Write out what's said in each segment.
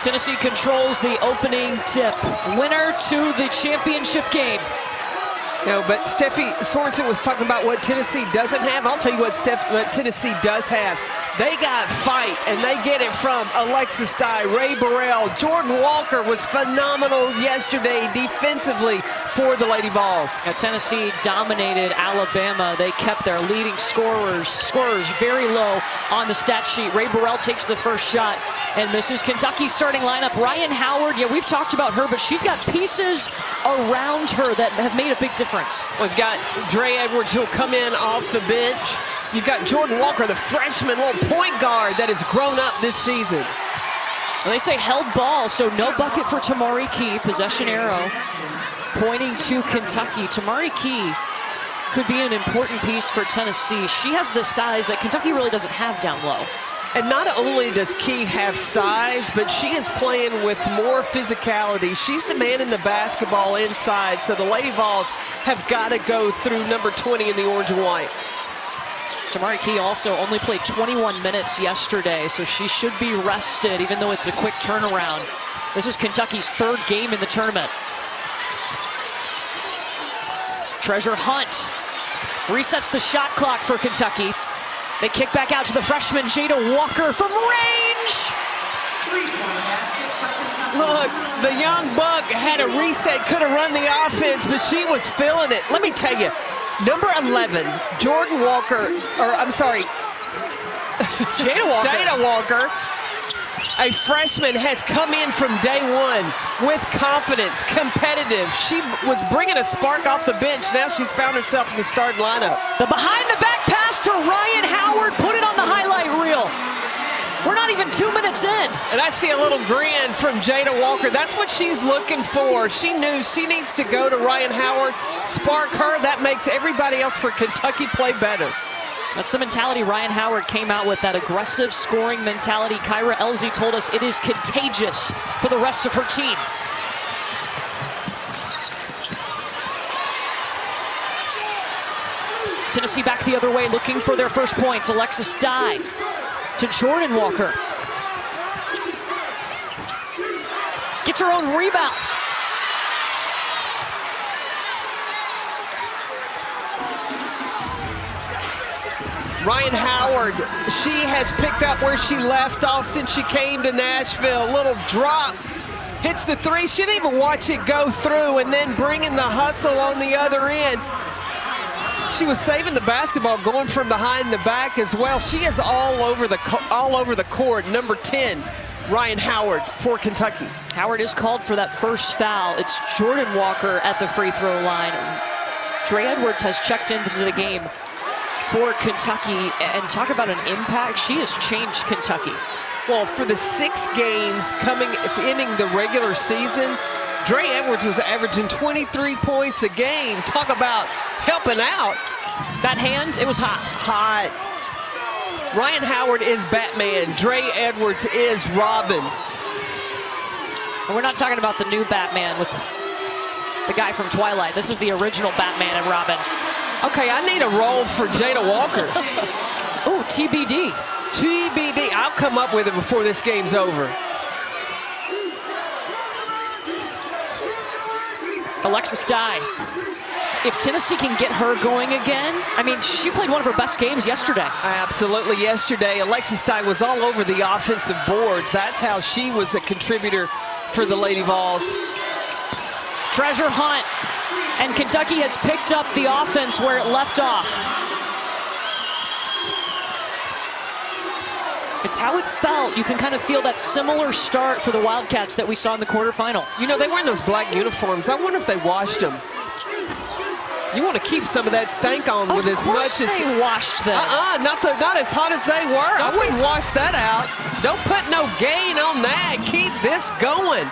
Tennessee controls the opening tip. Winner to the championship game. No, but Steffi Sorensen was talking about what Tennessee doesn't have. I'll tell you what Tennessee does have. They got fight, and they get it from Alexis Dye, Ray Burrell. Jordan Walker was phenomenal yesterday defensively for the Lady Vols. Now, Tennessee dominated Alabama. They kept their leading scorers very low on the stat sheet. Ray Burrell takes the first shot and misses. Kentucky's starting lineup, Ryan Howard, yeah, we've talked about her, but she's got pieces around her that have made a big difference. We've got Dre Edwards, who'll come in off the bench. You've got Jordan Walker, the freshman little point guard that has grown up this season. Well, they say held ball, so no bucket for Tamari Key. Possession arrow pointing to Kentucky. Tamari Key could be an important piece for Tennessee. She has the size that Kentucky really doesn't have down low. And not only does Key have size, but she is playing with more physicality. She's demanding the basketball inside, so the Lady Vols have got to go through number 20 in the orange and white. Tamari Key also only played 21 minutes yesterday, so she should be rested, even though it's a quick turnaround. This is Kentucky's third game in the tournament. Treasure Hunt resets the shot clock for Kentucky. They kick back out to the freshman, Jada Walker from range. Look, the young buck had a reset, could have run the offense, but she was feeling it. Let me tell you, number 11, Jordan Walker, or I'm sorry, Jada Walker. Jada Walker, a freshman, has come in from day one with confidence, competitive. She was bringing a spark off the bench. Now she's found herself in the starting lineup. The behind-the-back pass to Ryan Howard. Put it on the highlight reel. We're not even 2 minutes in. And I see a little grin from Jada Walker. That's what she's looking for. She knew she needs to go to Ryan Howard, spark her. That makes everybody else for Kentucky play better. That's the mentality Ryan Howard came out with, that aggressive scoring mentality. Kyra Elzy told us it is contagious for the rest of her team. Tennessee back the other way, looking for their first points. Alexis Dye to Jordan Walker. Gets her own rebound. Ryan Howard, she has picked up where she left off since she came to Nashville. Little drop, hits the three. She didn't even watch it go through, and then bringing the hustle on the other end. She was saving the basketball, going from behind the back as well. She is all over the court. Number 10, Ryan Howard for Kentucky. Howard is called for that first foul. It's Jordan Walker at the free throw line. Dre Edwards has checked into the game for Kentucky, and talk about an impact. She has changed Kentucky. Well, for the 6 games ending the regular season, Dre Edwards was averaging 23 points a game. Talk about helping out. That hand, it was hot. Hot. Ryan Howard is Batman. Dre Edwards is Robin. And we're not talking about the new Batman with the guy from Twilight. This is the original Batman and Robin. Okay, I need a role for Jada Walker. Oh, TBD. TBD. I'll come up with it before this game's over. Alexis Dye. If Tennessee can get her going again, I mean, she played one of her best games yesterday. Absolutely, yesterday. Alexis Dye was all over the offensive boards. That's how she was a contributor for the Lady Vols. Treasure Hunt. And Kentucky has picked up the offense where it left off. It's how it felt. You can kind of feel that similar start for the Wildcats that we saw in the quarterfinal. You know, they were in those black uniforms. I wonder if they washed them. You want to keep some of that stank on with as much as they washed them. Not as hot as they were. I wouldn't wash that out. Don't put no gain on that. Keep this going.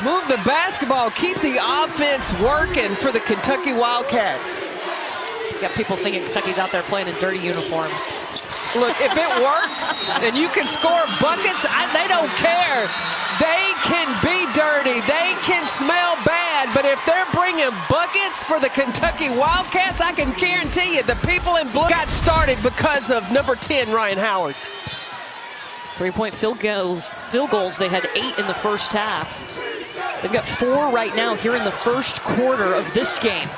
Move the basketball. Keep the offense working for the Kentucky Wildcats. You got people thinking Kentucky's out there playing in dirty uniforms. Look, if it works and you can score buckets, they don't care. They can be dirty. They can smell bad. But if they're bringing buckets for the Kentucky Wildcats, I can guarantee you the people in blue got started because of number 10, Ryan Howard. 3-point field goals. They had 8 in the first half. They've got 4 right now here in the first quarter of this game.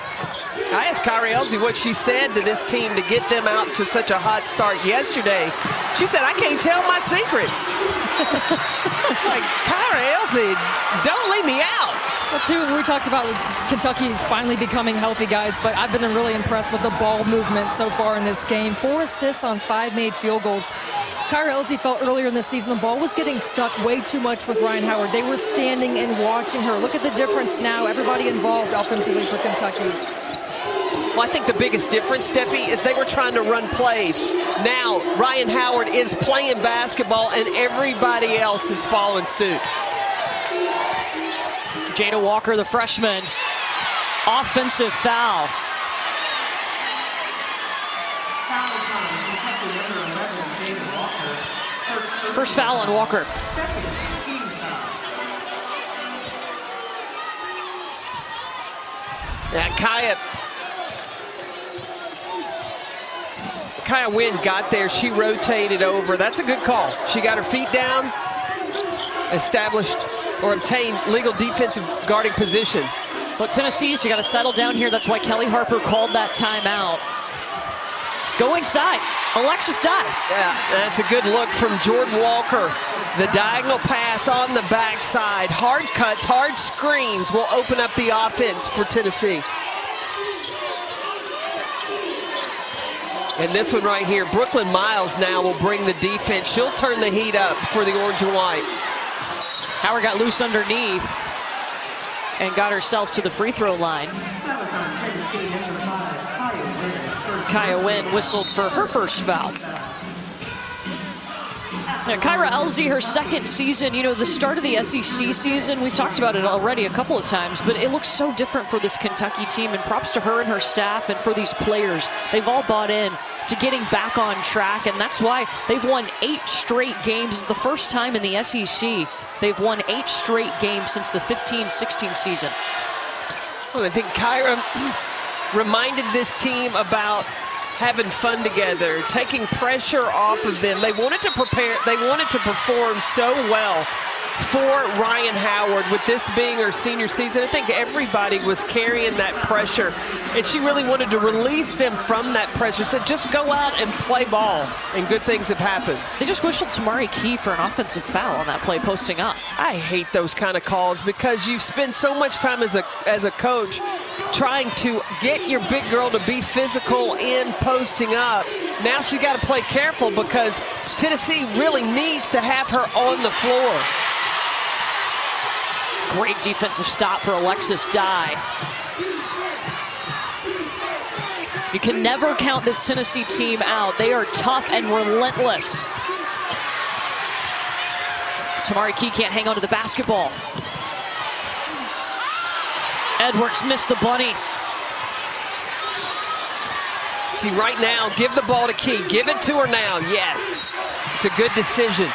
I asked Kyra Elsie what she said to this team to get them out to such a hot start yesterday. She said, I can't tell my secrets. Like, Kyra Elsie, don't leave me out. Well, too, we talked about Kentucky finally becoming healthy, guys, but I've been really impressed with the ball movement so far in this game. 4 assists on 5 made field goals. Kyra Elsie felt earlier in the season the ball was getting stuck way too much with Ryan Howard. They were standing and watching her. Look at the difference now. Everybody involved offensively for Kentucky. Well, I think the biggest difference, Steffi, is they were trying to run plays. Now, Ryan Howard is playing basketball, and everybody else is following suit. Jada Walker, the freshman, offensive foul. First foul on Walker. Yeah, Kaya Wynn got there. She rotated over. That's a good call. She got her feet down, established or obtained legal defensive guarding position. Look, Tennessee's, you got to settle down here. That's why Kelly Harper called that timeout. Go inside. Alexis Dye. Yeah, that's a good look from Jordan Walker. The diagonal pass on the backside. Hard cuts, hard screens will open up the offense for Tennessee. And this one right here, Brooklyn Miles now will bring the defense. She'll turn the heat up for the orange and white. Howard got loose underneath and got herself to the free throw line. Kaya Wynn whistled for her first foul. Now, Kyra Elsie, her second season, you know, the start of the SEC season, we've talked about it already a couple of times, but it looks so different for this Kentucky team, and props to her and her staff and for these players. They've all bought in to getting back on track, and that's why they've won 8 straight games. The first time in the SEC they've won 8 straight games since the 15-16 season. Well, I think Kyra reminded this team about having fun together, taking pressure off of them. They wanted to perform so well for Ryan Howard with this being her senior season. I think everybody was carrying that pressure, and she really wanted to release them from that pressure. Said, just go out and play ball, and good things have happened. They just whistled Tamari Key for an offensive foul on that play, posting up. I hate those kind of calls because you spend so much time as a coach trying to get your big girl to be physical in posting up. Now she's got to play careful because Tennessee really needs to have her on the floor. Great defensive stop for Alexis Dye. You can never count this Tennessee team out. They are tough and relentless. Tamari Key can't hang on to the basketball. Edwards missed the bunny. See, right now, give the ball to Key. Give it to her now. Yes. It's a good decision.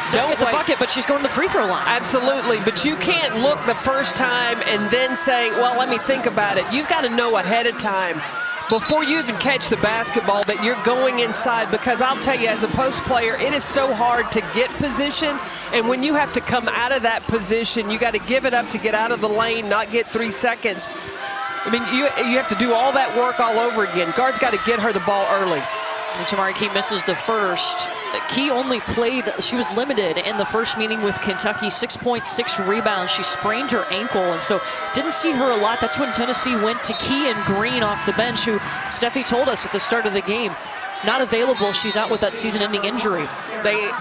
Don't get the bucket, but she's going to the free throw line. Absolutely, but you can't look the first time and then say, well, let me think about it. You've got to know ahead of time, before you even catch the basketball, that you're going inside, because I'll tell you, as a post player, it is so hard to get position, and when you have to come out of that position, you got to give it up to get out of the lane, not get 3 seconds. I mean, you have to do all that work all over again. Guard's got to get her the ball early. And Tamari Key misses the first. Key only played, she was limited in the first meeting with Kentucky, 6.6 rebounds. She sprained her ankle, and so didn't see her a lot. That's when Tennessee went to Key and Green off the bench, who Steffi told us at the start of the game, not available. She's out with that season-ending injury.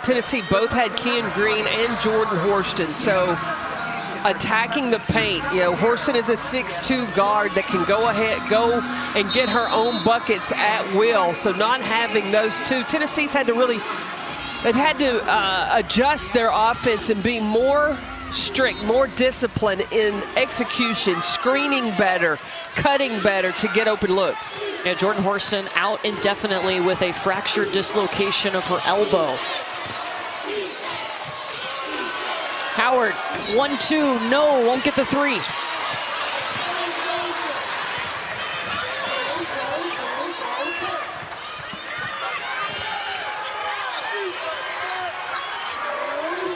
Tennessee both had Key and Green and Jordan Horston, so attacking the paint. You know, Horston is a 6'2" guard that can go and get her own buckets at will. So not having those two, Tennessee's had to really, they've had to adjust their offense and be more strict, more disciplined in execution, screening better, cutting better to get open looks. Yeah, Jordan Horston out indefinitely with a fractured dislocation of her elbow. Howard, 1-2, no, won't get the 3.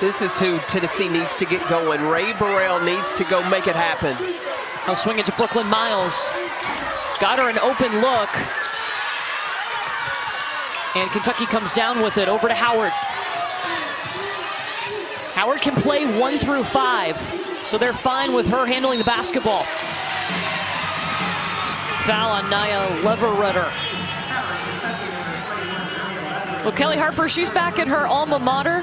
This is who Tennessee needs to get going. Ray Burrell needs to go make it happen. I'll swing it to Brooklyn Miles. Got her an open look. And Kentucky comes down with it over to Howard. Howard can play 1 through 5, so they're fine with her handling the basketball. Foul on Nia Leverretter. Well, Kelly Harper, she's back at her alma mater.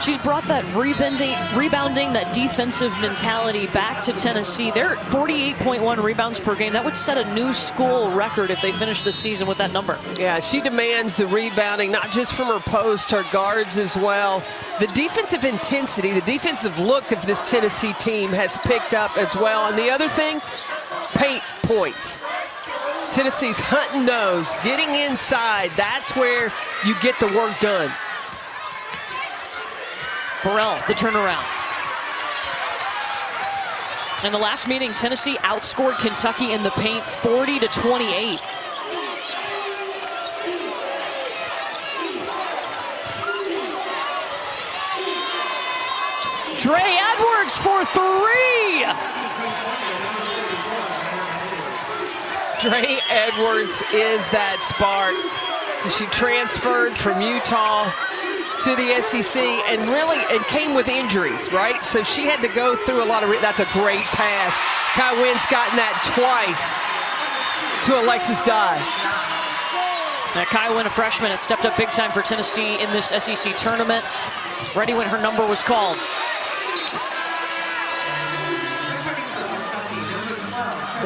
She's brought that rebounding, that defensive mentality back to Tennessee. They're at 48.1 rebounds per game. That would set a new school record if they finish the season with that number. Yeah, she demands the rebounding, not just from her post, her guards as well. The defensive intensity, the defensive look of this Tennessee team has picked up as well. And the other thing, paint points. Tennessee's hunting those, getting inside. That's where you get the work done. Burrell, the turnaround. In the last meeting, Tennessee outscored Kentucky in the paint 40-28. Dre Edwards for 3. Dre Edwards is that spark. She transferred from Utah to the SEC and really it came with injuries, right? So she had to go through a lot of, that's a great pass. Kai Wynn's gotten that twice to Alexis Dye. Now Kai Wynn, a freshman, has stepped up big time for Tennessee in this SEC tournament. Ready when her number was called.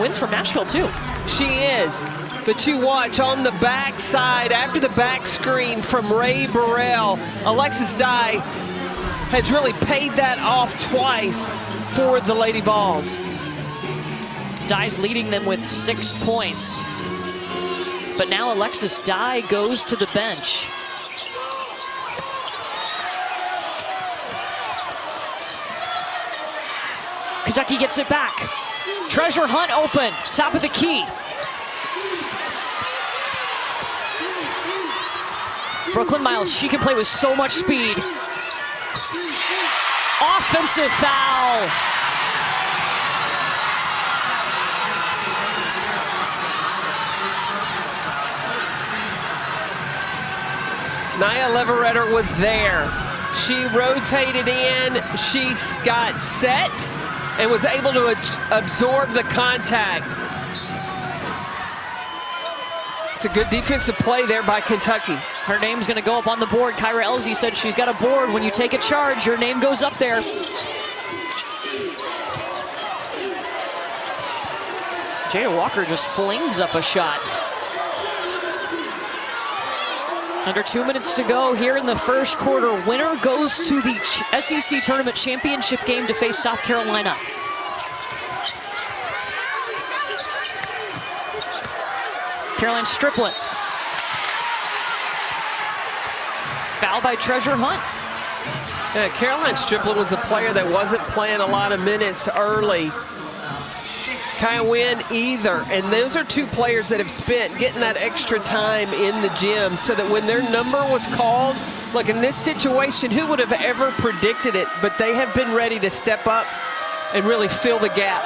Wynn's from Nashville too. She is. But you watch on the backside, after the back screen from Ray Burrell, Alexis Dye has really paid that off twice for the Lady Vols. Dye's leading them with 6 points. But now Alexis Dye goes to the bench. Kentucky gets it back. Treasure Hunt open, top of the key. Brooklyn Miles, she can play with so much speed. Offensive foul. Nia Leverretter was there. She rotated in, she got set, and was able to absorb the contact. It's a good defensive play there by Kentucky. Her name's gonna go up on the board. Kyra Elzy said she's got a board. When you take a charge, your name goes up there. Jada Walker just flings up a shot. Under 2 minutes to go here in the first quarter. Winner goes to the SEC Tournament Championship game to face South Carolina. Caroline Strickland. Foul by Treasure Hunt. Yeah, Caroline Strickland was a player that wasn't playing a lot of minutes early. Kai Wynn either. And those are two players that have spent getting that extra time in the gym so that when their number was called, look, in this situation, who would have ever predicted it? But they have been ready to step up and really fill the gap.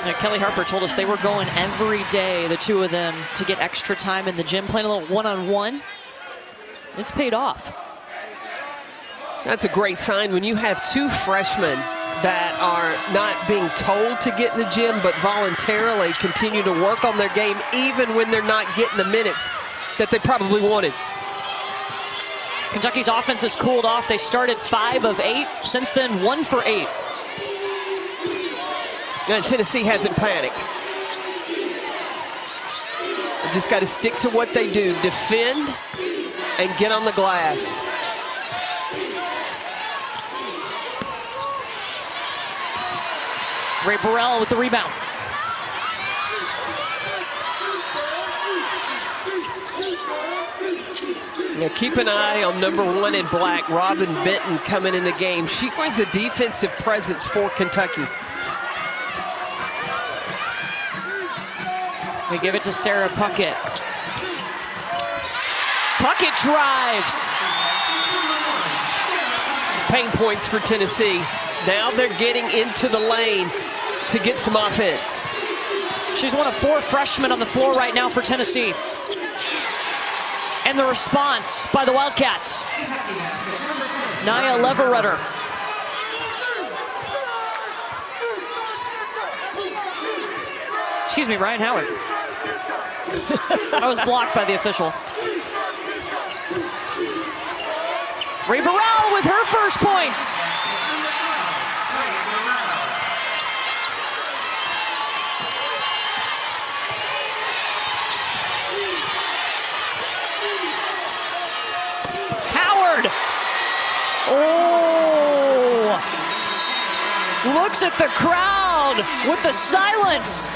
Yeah, Kelly Harper told us they were going every day, the two of them, to get extra time in the gym, playing a little one-on-one. It's paid off. That's a great sign when you have two freshmen that are not being told to get in the gym, but voluntarily continue to work on their game, even when they're not getting the minutes that they probably wanted. Kentucky's offense has cooled off. They started 5 of 8. Since then, 1 for 8. And Tennessee hasn't panicked. They just got to stick to what they do, defend and get on the glass. Ray Burrell with the rebound. Now keep an eye on number 1 in black, Robin Benton, coming in the game. She brings a defensive presence for Kentucky. We give it to Sarah Puckett. Puckett drives. pain points for Tennessee. Now they're getting into the lane to get some offense. She's one of 4 freshmen on the floor right now for Tennessee. And the response by the Wildcats. Nia Leverett. Excuse me, Ryan Howard. I was blocked by the official. Ray Burrell with her first points. Howard. Oh. Looks at the crowd with the silence.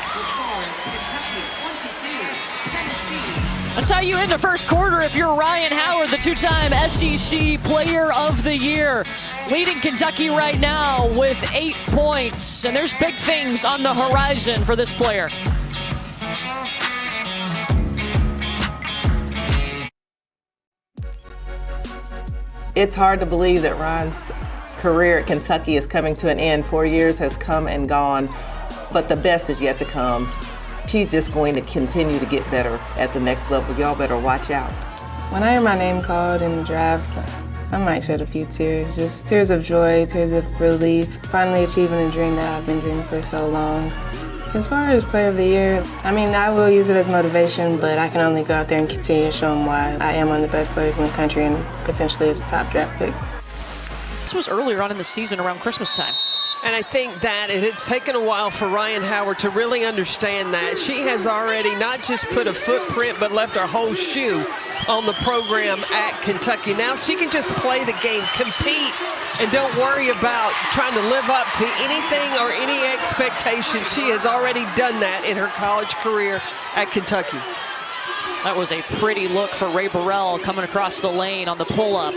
That's how you end the first quarter if you're Ryan Howard, the 2-time SEC Player of the Year. Leading Kentucky right now with 8 points. And there's big things on the horizon for this player. It's hard to believe that Ron's career at Kentucky is coming to an end. 4 years has come and gone, but the best is yet to come. She's just going to continue to get better at the next level. Y'all better watch out. When I hear my name called in the draft, I might shed a few tears. Just tears of joy, tears of relief. Finally achieving a dream that I've been dreaming for so long. As far as Player of the Year, I mean, I will use it as motivation, but I can only go out there and continue to show them why I am one of the best players in the country and potentially a top draft pick. This was earlier on in the season around Christmas time. And I think that it had taken a while for Ryan Howard to really understand that. She has already not just put a footprint, but left her whole shoe on the program at Kentucky. Now she can just play the game, compete, and don't worry about trying to live up to anything or any expectation. She has already done that in her college career at Kentucky. That was a pretty look for Ray Burrell coming across the lane on the pull-up.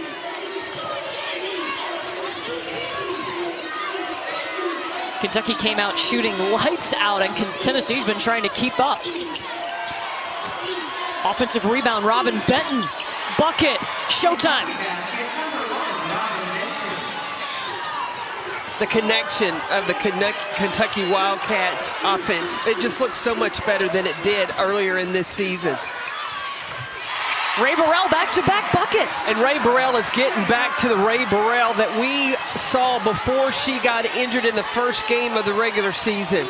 Kentucky came out shooting lights out, and Tennessee's been trying to keep up. Offensive rebound, Robin Benton. Bucket, showtime. The connection of the Kentucky Wildcats offense, it just looks so much better than it did earlier in this season. Ray Burrell back-to-back buckets. And Ray Burrell is getting back to the Ray Burrell that we saw before she got injured in the first game of the regular season.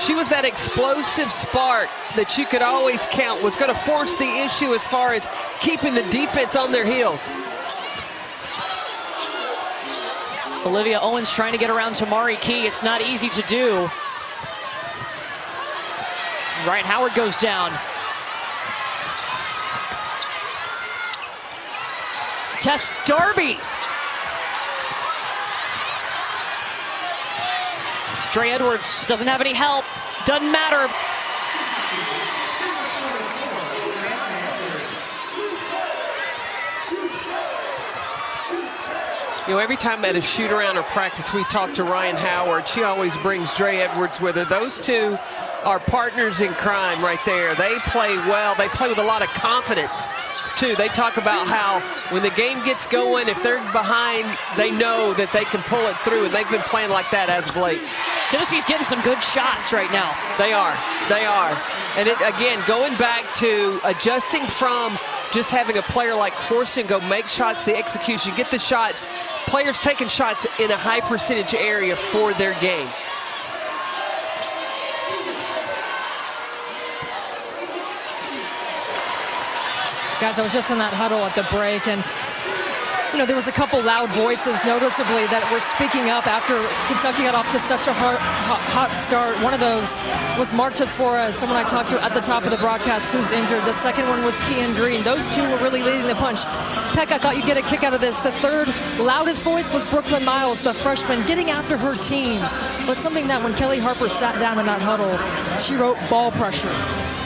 She was that explosive spark that you could always count was going to force the issue as far as keeping the defense on their heels. Olivia Owens trying to get around Tamari Key. It's not easy to do. Ryan Howard goes down. Tess Darby. Dre Edwards doesn't have any help. Doesn't matter. You know, every time at a shoot-around or practice we talk to Ryan Howard, she always brings Dre Edwards with her. Those two are partners in crime right there. They play well. They play with a lot of confidence, too. They talk about how when the game gets going, if they're behind, they know that they can pull it through, and they've been playing like that as of late. Tennessee's getting some good shots right now. They are. They are. And it, again, going back to adjusting from just having a player like Horson go make shots, the execution, get the shots, players taking shots in a high percentage area for their game. Guys, I was just in that huddle at the break, and you know, there was a couple loud voices noticeably that were speaking up after Kentucky got off to such a hot start. One of those was Marta Suarez, someone I talked to at the top of the broadcast who's injured. The second one was Kian Green. Those two were really leading the punch. Peck, I thought you'd get a kick out of this. The third loudest voice was Brooklyn Miles, the freshman, getting after her team. But something that when Kelly Harper sat down in that huddle, she wrote ball pressure.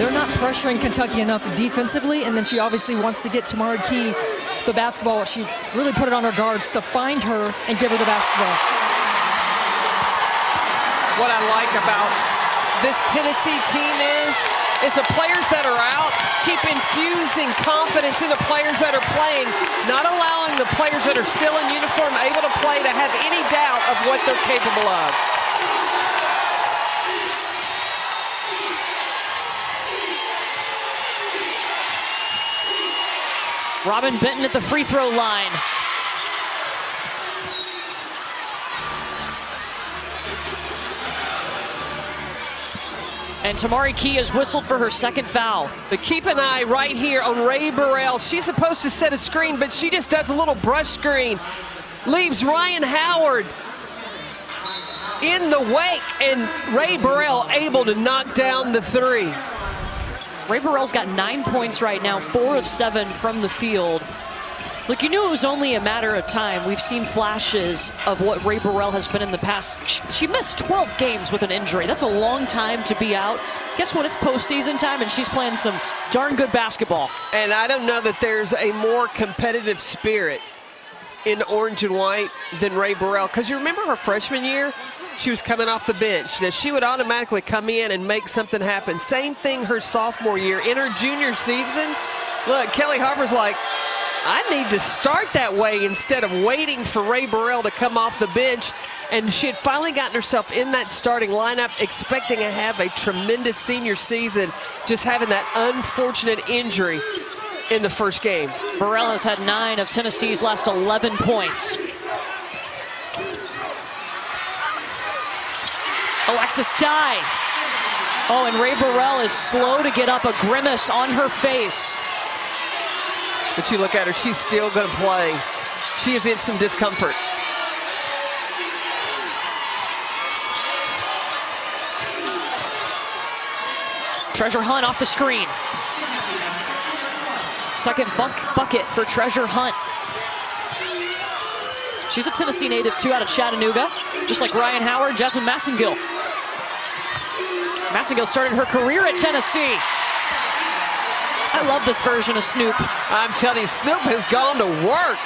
They're not pressuring Kentucky enough defensively, and then she obviously wants to get Tamari Key the basketball. She really put it on her guards to find her and give her the basketball. What I like about this Tennessee team is the players that are out keep infusing confidence in the players that are playing, not allowing the the players that are still in uniform able to play to have any doubt of what they're capable of. Robin Benton at the free throw line. And Tamari Key has whistled for her second foul. But keep an eye right here on Ray Burrell. She's supposed to set a screen, but she just does a little brush screen. Leaves Ryan Howard in the wake, and Ray Burrell able to knock down the three. Ray Burrell's got 9 points right now, 4 of 7 from the field. Look, you knew it was only a matter of time. We've seen flashes of what Ray Burrell has been in the past. She missed 12 games with an injury. That's a long time to be out. Guess what? It's postseason time, and she's playing some darn good basketball. And I don't know that there's a more competitive spirit in orange and white than Ray Burrell. Because you remember her freshman year? She was coming off the bench. Now, she would automatically come in and make something happen. Same thing her sophomore year. In her junior season, look, Kelly Harper's like, I need to start that way instead of waiting for Ray Burrell to come off the bench. And she had finally gotten herself in that starting lineup, expecting to have a tremendous senior season, just having that unfortunate injury in the first game. Burrell has had 9 of Tennessee's last 11 points. Alexis Dye. Oh, and Ray Burrell is slow to get up, a grimace on her face. But you look at her, she's still going to play. She is in some discomfort. Treasure Hunt off the screen. Second bucket for Treasure Hunt. She's a Tennessee native, too, out of Chattanooga. Just like Ryan Howard, Jasmine Massengill. Massengill started her career at Tennessee. I love this version of Snoop. I'm telling you, Snoop has gone to work.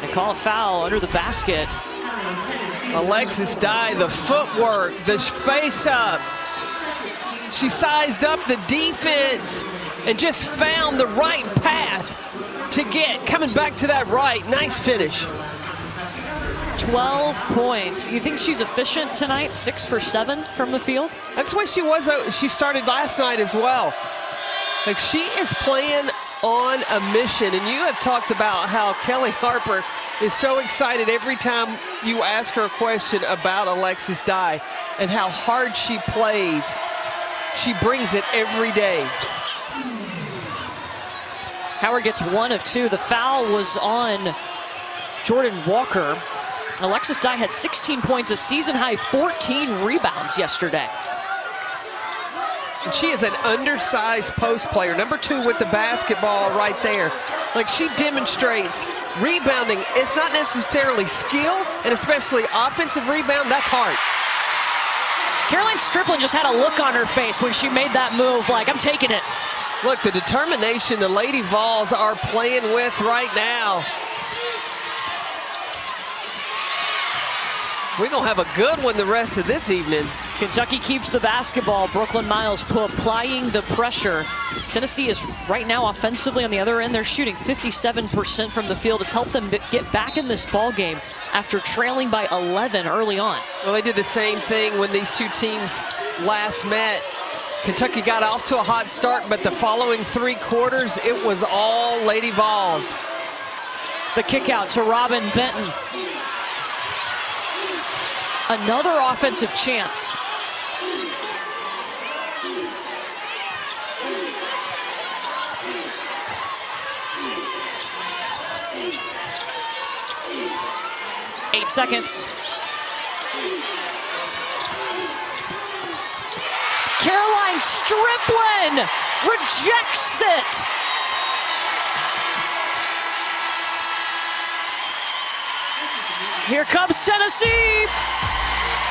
They call a foul under the basket. Alexis Dye, the footwork, the face up. She sized up the defense and just found the right path to get coming back to that right. Nice finish. 12 points. You think she's efficient tonight? 6 for 7 from the field? That's the way she was. She started last night as well. Like, she is playing on a mission. And you have talked about how Kelly Harper is so excited every time you ask her a question about Alexis Dye and how hard she plays. She brings it every day. Howard gets 1 of 2. The foul was on Jordan Walker. Alexis Dye had 16 points, a season-high 14 rebounds yesterday. And she is an undersized post player. Number 2 with the basketball right there. Like, she demonstrates rebounding. It's not necessarily skill, and especially offensive rebound. That's hard. Caroline Strickland just had a look on her face when she made that move, like, I'm taking it. Look, the determination the Lady Vols are playing with right now. We're going to have a good one the rest of this evening. Kentucky keeps the basketball. Brooklyn Miles applying the pressure. Tennessee is right now offensively on the other end. They're shooting 57% from the field. It's helped them get back in this ball game after trailing by 11 early on. Well, they did the same thing when these two teams last met. Kentucky got off to a hot start, but the following 3 quarters, it was all Lady Vols. The kick out to Robin Benton. Another offensive chance. Eight seconds. Caroline Strickland rejects it. Here comes Tennessee.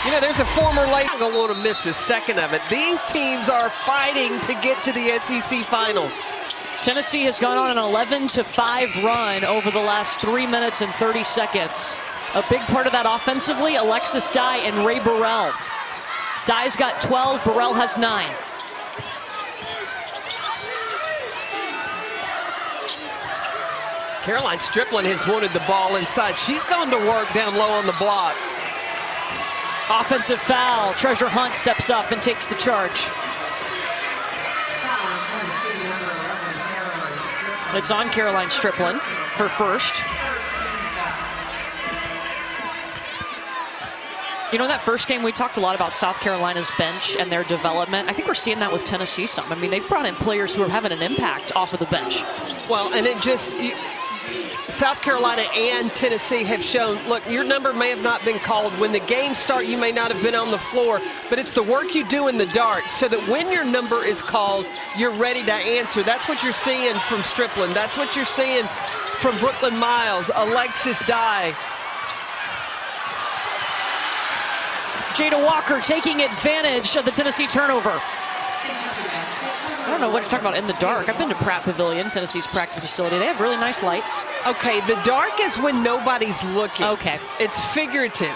You know, there's a former lady. I don't want to miss a second of it. These teams are fighting to get to the SEC Finals. Tennessee has gone on an 11-5 run over the last 3 minutes and 30 seconds. A big part of that offensively, Alexis Dye and Ray Burrell. Dye's got 12, Burrell has 9. Caroline Strickland has wanted the ball inside. She's gone to work down low on the block. Offensive foul. Treasure Hunt steps up and takes the charge. It's on Caroline Strickland, her first. You know, that first game, we talked a lot about South Carolina's bench and their development. I think we're seeing that with Tennessee some. I mean, they've brought in players who are having an impact off of the bench. Well, and it just, South Carolina and Tennessee have shown, look, your number may have not been called. When the game starts, you may not have been on the floor, but it's the work you do in the dark so that when your number is called, you're ready to answer. That's what you're seeing from Strickland. That's what you're seeing from Brooklyn Miles, Alexis Dye. Jada Walker taking advantage of the Tennessee turnover. I don't know what you're talking about in the dark. I've been to Pratt Pavilion, Tennessee's practice facility. They have really nice lights. Okay, the dark is when nobody's looking. Okay. It's figurative.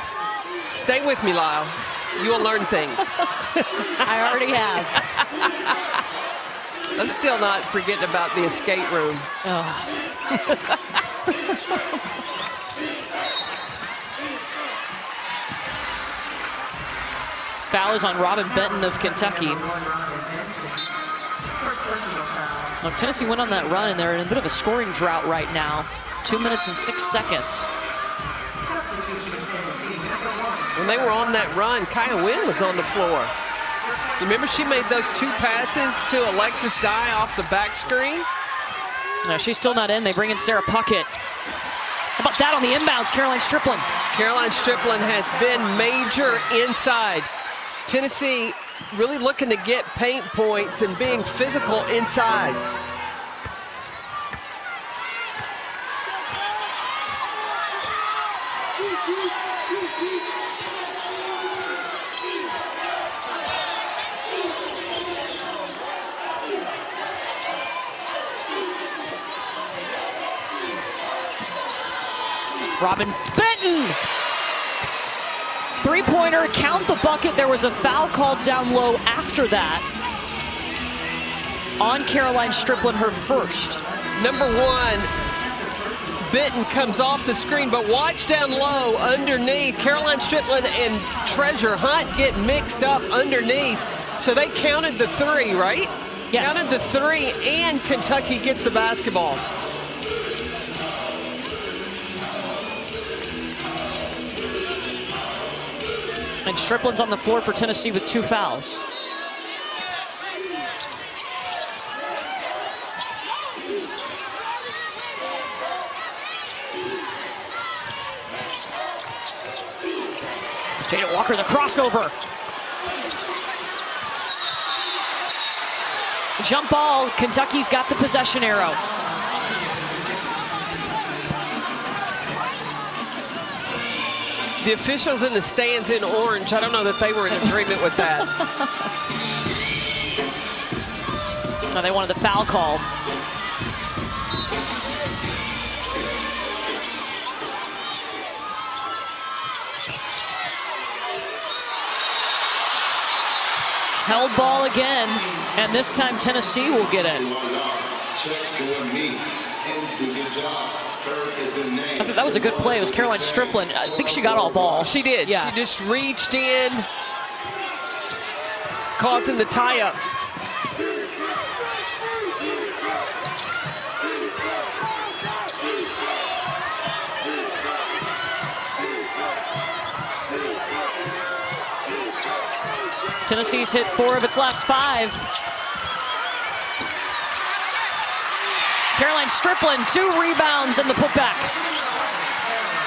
Stay with me, Lyle. You will learn things. I already have. I'm still not forgetting about the escape room. Foul is on Robin Benton of Kentucky. Well, Tennessee went on that run, and they're in a bit of a scoring drought right now. 2 minutes and 6 seconds. When they were on that run, Kaya Wynn was on the floor. Remember she made those 2 passes to Alexis Dye off the back screen? No, she's still not in. They bring in Sarah Puckett. How about that on the inbounds, Caroline Strickland? Caroline Strickland has been major inside. Tennessee really looking to get paint points and being physical inside. Robin Benton! Three-pointer, count the bucket. There was a foul called down low after that on Caroline Strickland, her first. Number 1, Benton comes off the screen, but watch down low underneath. Caroline Strickland and Treasure Hunt get mixed up underneath. So they counted the 3, right? Yes. Counted the 3, and Kentucky gets the basketball. And Strickland's on the floor for Tennessee with 2 fouls. Jada Walker, the crossover. Jump ball, Kentucky's got the possession arrow. The officials in the stands in orange, I don't know that they were in agreement with that. No, they wanted the foul call. Held ball again, and this time Tennessee will get it. I think that was a good play. It was Caroline Strickland. I think she got all ball. She did. Yeah. She just reached in, causing the tie-up. Tennessee's hit 4 of its last 5. Caroline Strickland, 2 rebounds and the putback.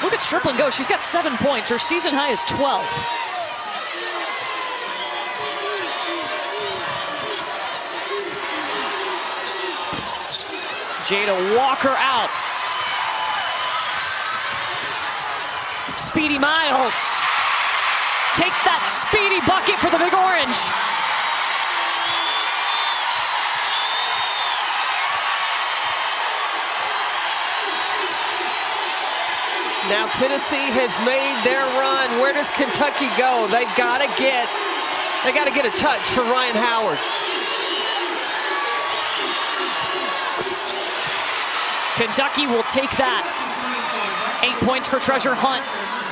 Look at Strickland go. She's got 7 points. Her season high is 12. Jada Walker out. Speedy Miles. Take that speedy bucket for the Big Orange. Now Tennessee has made their run. Where does Kentucky go? They gotta get a touch for Ryan Howard. Kentucky will take that. 8 points for Treasure Hunt.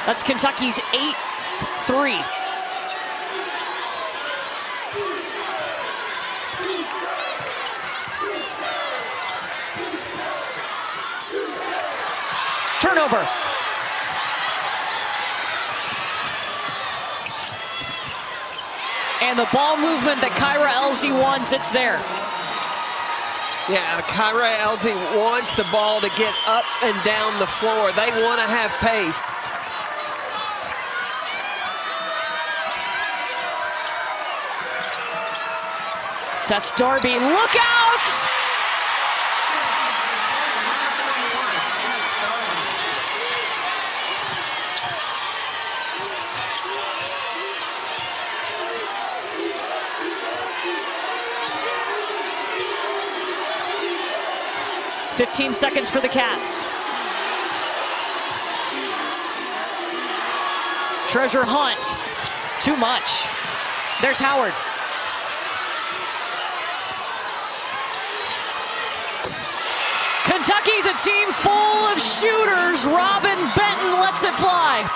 That's Kentucky's 8-3. Turnover. And the ball movement that Kyra Elsie wants, it's there. Yeah, Kyra Elsie wants the ball to get up and down the floor. They want to have pace. Tess Darby, look out! "15 seconds for the Cats. Treasure Hunt, too much. There's Howard. Kentucky's a team full of shooters. Robin Benton lets it fly.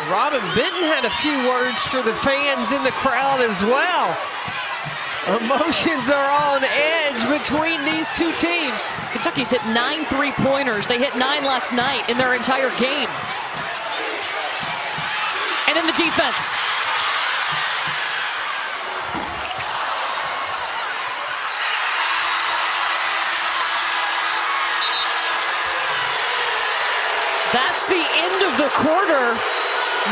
Robin Benton had a few words for the fans in the crowd as well. Emotions are on edge between these two teams. Kentucky's hit 9 3-pointers. They hit 9 last night in their entire game. And then the defense. That's the end of the quarter.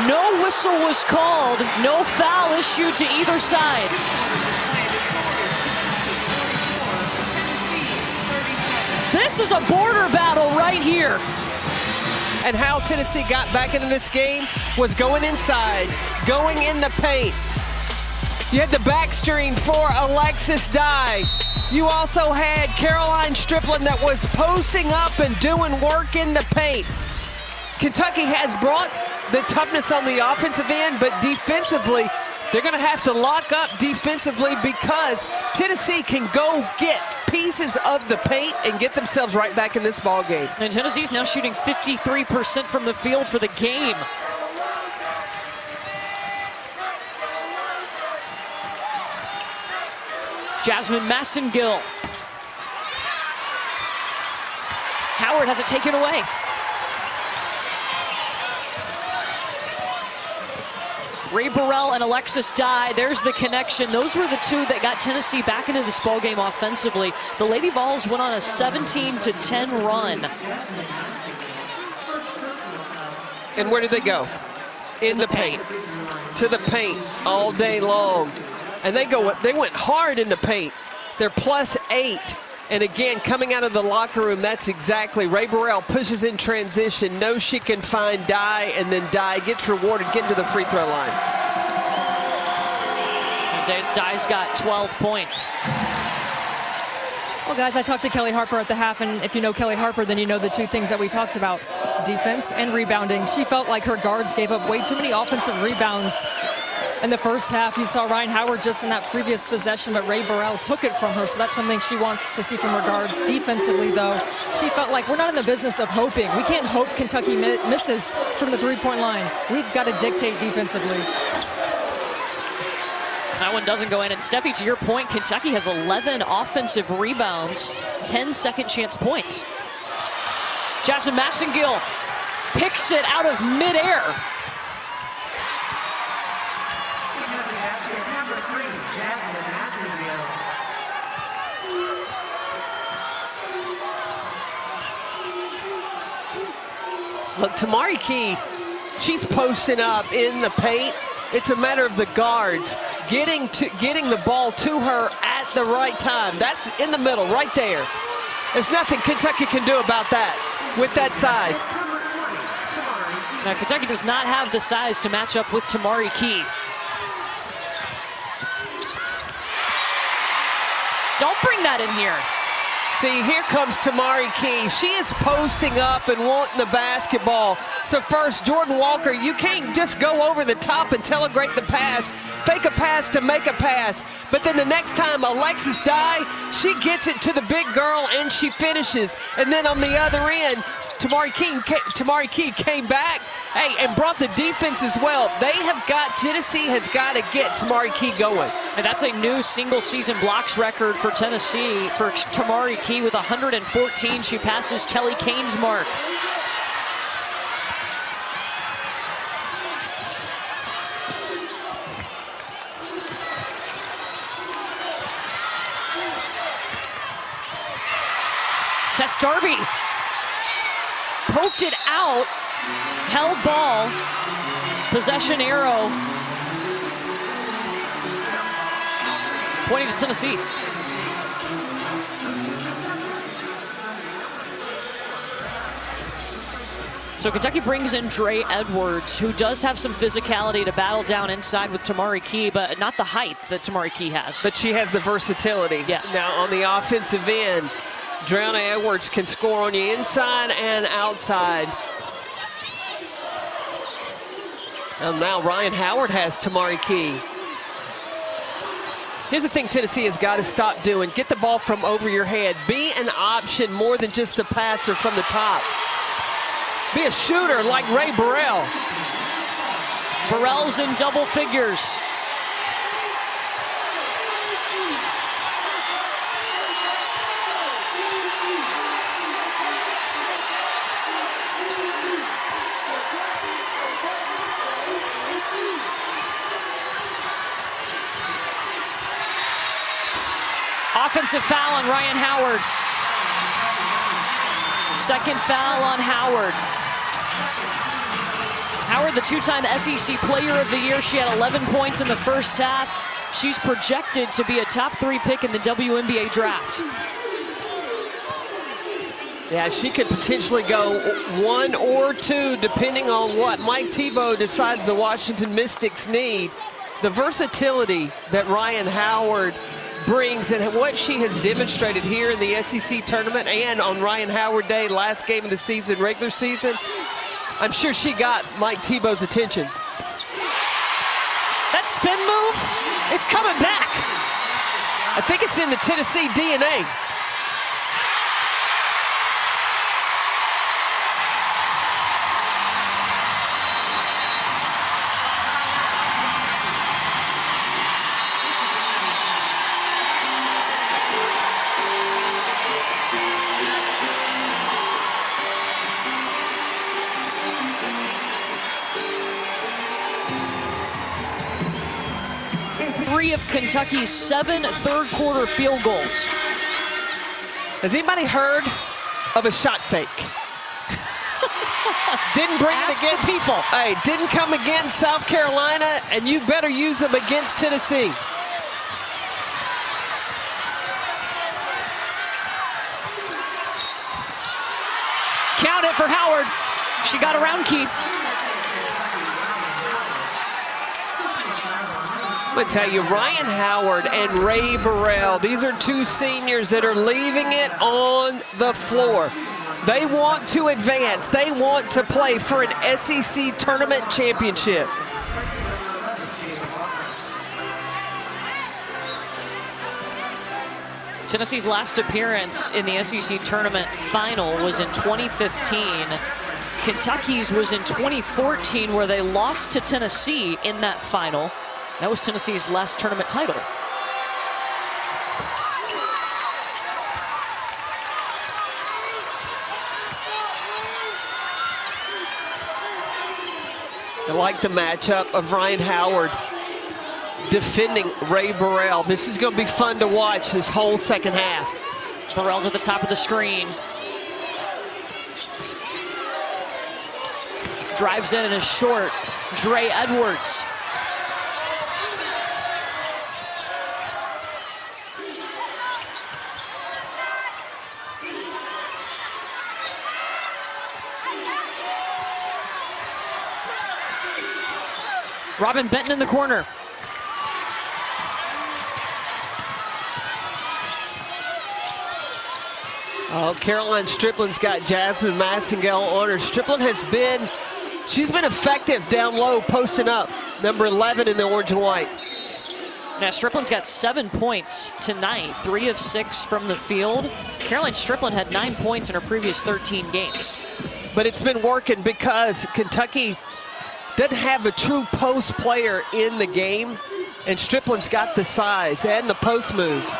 No whistle was called. No foul issued to either side. This is a border battle right here. And how Tennessee got back into this game was going inside, going in the paint. You had the back screen for Alexis Dye. You also had Caroline Strickland that was posting up and doing work in the paint. Kentucky has brought the toughness on the offensive end, but defensively, they're going to have to lock up defensively because Tennessee can go get pieces of the paint and get themselves right back in this ball game. And Tennessee's now shooting 53% from the field for the game. Jasmine Massengill. Howard has it taken away. Ray Burrell and Alexis Dye, there's the connection. Those were the two that got Tennessee back into this ball game offensively. The Lady Vols went on a 17-10 run. And where did they go? In the paint. To the paint all day long. And they went hard in the paint. They're +8. And again, coming out of the locker room, that's exactly. Ray Burrell pushes in transition, knows she can find Dye, and then Dye gets rewarded getting to the free throw line. Dye's got 12 points. Well, guys, I talked to Kelly Harper at the half, and if you know Kelly Harper, then you know the two things that we talked about, defense and rebounding. She felt like her guards gave up way too many offensive rebounds in the first half. You saw Ryan Howard just in that previous possession, but Ray Burrell took it from her, so that's something she wants to see from her guards. Defensively, though, she felt like we're not in the business of hoping. We can't hope Kentucky misses from the three-point line. We've got to dictate defensively. That one doesn't go in. And Steffi, to your point, Kentucky has 11 offensive rebounds, 10 second chance points. Jasmine Massengill picks it out of midair. Look, Tamari Key, she's posting up in the paint. It's a matter of the guards getting the ball to her at the right time. That's in the middle, right there. There's nothing Kentucky can do about that with that size. Now, Kentucky does not have the size to match up with Tamari Key. Don't bring that in here. See, here comes Tamari Key. She is posting up and wanting the basketball. So first, Jordan Walker, you can't just go over the top and telegrate the pass, fake a pass to make a pass. But then the next time, Alexis Dye, she gets it to the big girl and she finishes. And then on the other end, Tamari Key came back, hey, and brought the defense as well. Tennessee has got to get Tamari Key going. And that's a new single-season blocks record for Tennessee for Tamari Key with 114. She passes Kelly Kane's mark. Tess Darby poked it out, held ball, possession arrow, pointing to Tennessee. So Kentucky brings in Dre Edwards, who does have some physicality to battle down inside with Tamari Key, but not the height that Tamari Key has. But she has the versatility. Yes. Now on the offensive end, Dreonna Edwards can score on you inside and outside. And now Ryan Howard has Tamari Key. Here's the thing Tennessee has got to stop doing. Get the ball from over your head. Be an option more than just a passer from the top. Be a shooter like Ray Burrell. Burrell's in double figures. Offensive foul on Ryan Howard. Second foul on Howard. Howard, the two-time SEC Player of the Year. She had 11 points in the first half. She's projected to be a top 3 pick in the WNBA draft. Yeah, she could potentially go 1 or 2, depending on what Mike Tebow decides the Washington Mystics need. The versatility that Ryan Howard brings and what she has demonstrated here in the SEC tournament and on Ryan Howard Day, last game of the season, regular season, I'm sure she got Mike Tebow's attention. That spin move, it's coming back. I think it's in the Tennessee DNA. Of Kentucky's 7 third-quarter field goals. Has anybody heard of a shot fake? Didn't bring Ask it against people. Hey, didn't come against South Carolina, and you better use them against Tennessee. Count it for Howard. She got around Key. I'm gonna tell you, Ryan Howard and Ray Burrell, these are two seniors that are leaving it on the floor. They want to advance. They want to play for an SEC tournament championship. Tennessee's last appearance in the SEC tournament final was in 2015. Kentucky's was in 2014, where they lost to Tennessee in that final. That was Tennessee's last tournament title. I like the matchup of Ryan Howard defending Ray Burrell. This is going to be fun to watch this whole second half. Burrell's at the top of the screen. Drives in and is short. Dre Edwards. Robin Benton in the corner. Oh, Caroline Striplin's got Jasmine Mastingale on her. Striplin she's been effective down low, posting up. Number 11 in the orange and white. Now Striplin's got 7 points tonight, 3 of 6 from the field. Caroline Striplin had 9 points in her previous 13 games. But it's been working because Kentucky doesn't have a true post player in the game, and Striplin's got the size and the post moves.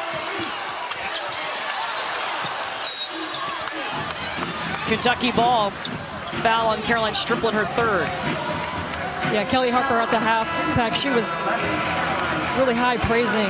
Kentucky ball. Foul on Caroline Striplin, her third. Yeah, Kelly Harper at the halfback, she was really high praising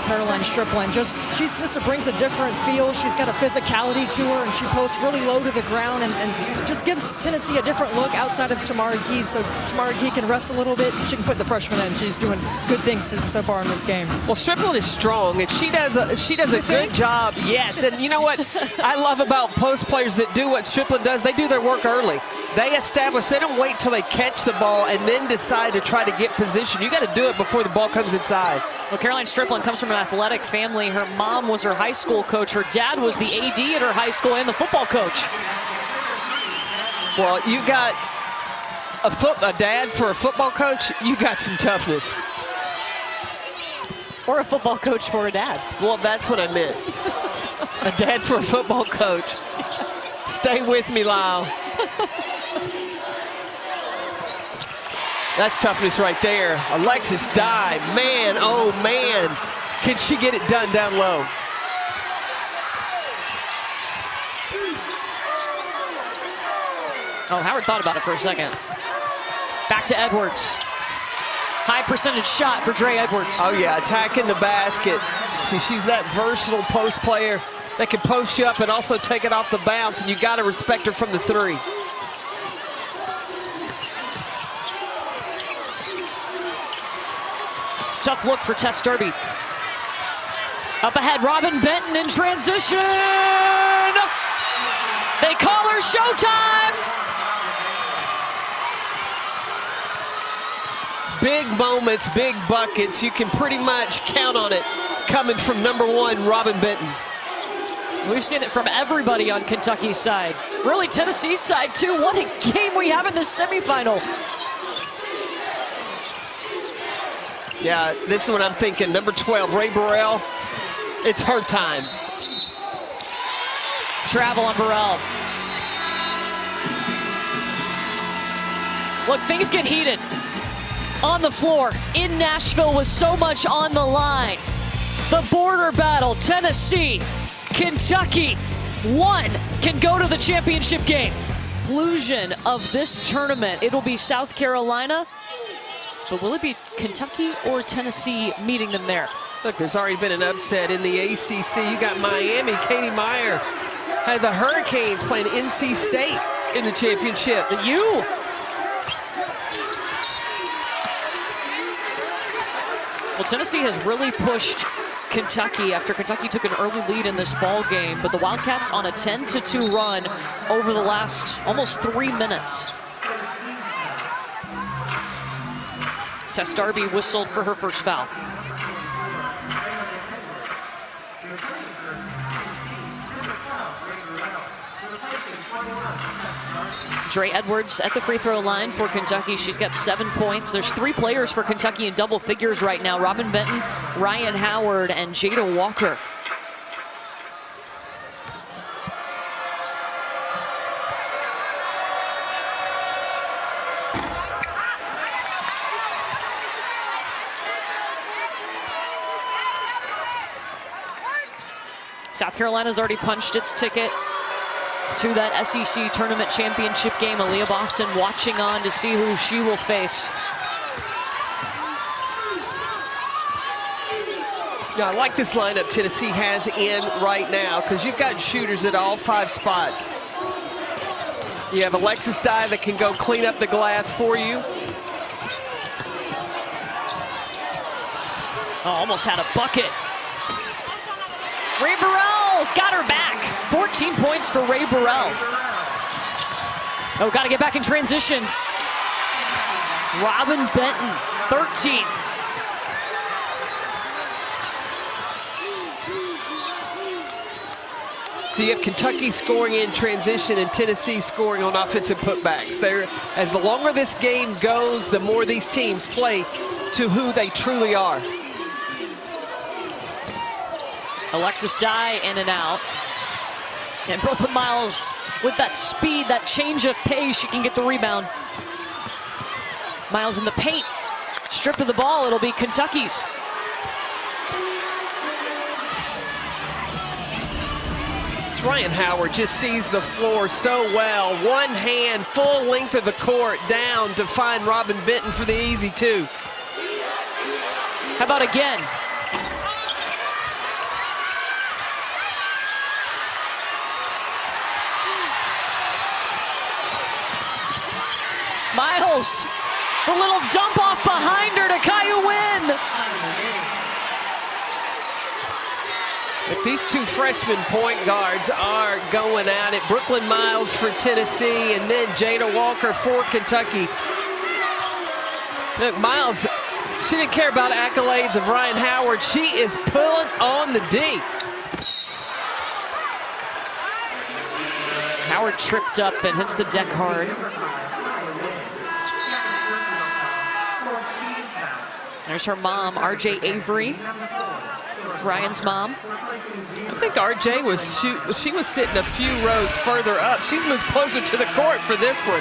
Caroline Striplin. She brings a different feel. She's got a physicality to her, and she posts really low to the ground and just gives Tennessee a different look outside of Tamara Key. So Tamara Key can rest a little bit. She can put the freshman in. She's doing good things so far in this game. Well, Striplin is strong, and she does a good job. Yes, and you know what I love about post players that do what Striplin does? They do their work early. They establish, they don't wait till they catch the ball and then decide to try to get position. You got to do it before the ball comes inside. Well, Caroline Striplin comes from an athletic family. Her mom was her high school coach. Her dad was the AD at her high school and the football coach. Well, you got a dad for a football coach, you got some toughness. Or a football coach for a dad. Well, that's what I meant. A dad for a football coach. Stay with me, Lyle. That's toughness right there. Alexis Dye, man, oh man. Can she get it done down low? Oh, Howard thought about it for a second. Back to Edwards. High percentage shot for Dre Edwards. Oh yeah, attacking the basket. She's that versatile post player that can post you up and also take it off the bounce, and you got to respect her from the three. Tough look for Tess Derby. Up ahead, Robin Benton in transition. They call her showtime. Big moments, big buckets. You can pretty much count on it coming from number 1, Robin Benton. We've seen it from everybody on Kentucky's side. Really, Tennessee's side, too. What a game we have in the semifinal. Yeah, this is what I'm thinking. Number 12, Ray Burrell. It's her time. Travel on Burrell. Look, things get heated on the floor in Nashville with so much on the line. The border battle, Tennessee, Kentucky, one can go to the championship game. Conclusion of this tournament, it'll be South Carolina, but will it be Kentucky or Tennessee meeting them there? Look, there's already been an upset in the ACC. You got Miami, Katie Meyer. Had the Hurricanes playing NC State in the championship. The U. Well, Tennessee has really pushed Kentucky after Kentucky took an early lead in this ball game, but the Wildcats on a 10-2 run over the last almost 3 minutes. Tess Darby whistled for her first foul. Dre Edwards at the free throw line for Kentucky. She's got 7 points. There's 3 players for Kentucky in double figures right now. Robin Benton, Ryan Howard, and Jada Walker. South Carolina's already punched its ticket to that SEC tournament championship game. Aaliyah Boston watching on to see who she will face. Yeah, I like this lineup Tennessee has in right now because you've got shooters at all 5 spots. You have Alexis Dye that can go clean up the glass for you. Oh, almost had a bucket. Ray Burrell got her back. 14 points for Ray Burrell. Oh, got to get back in transition. Robin Benton, 13. So you have Kentucky scoring in transition and Tennessee scoring on offensive putbacks. As the longer this game goes, the more these teams play to who they truly are. Alexis Dye in and out. And Brooklyn Miles with that speed, that change of pace, she can get the rebound. Miles in the paint, stripped of the ball, it'll be Kentucky's. Ryan Howard just sees the floor so well. One hand, full length of the court down to find Robin Benton for the easy two. How about again? Miles, the little dump off behind her to Kaya Wynn. But these two freshman point guards are going at it. Brooklyn Miles for Tennessee and then Jada Walker for Kentucky. Look, Miles, she didn't care about accolades of Ryan Howard. She is pulling on the D. Howard tripped up and hits the deck hard. There's her mom, RJ Avery, Ryan's mom. I think RJ she was sitting a few rows further up. She's moved closer to the court for this one.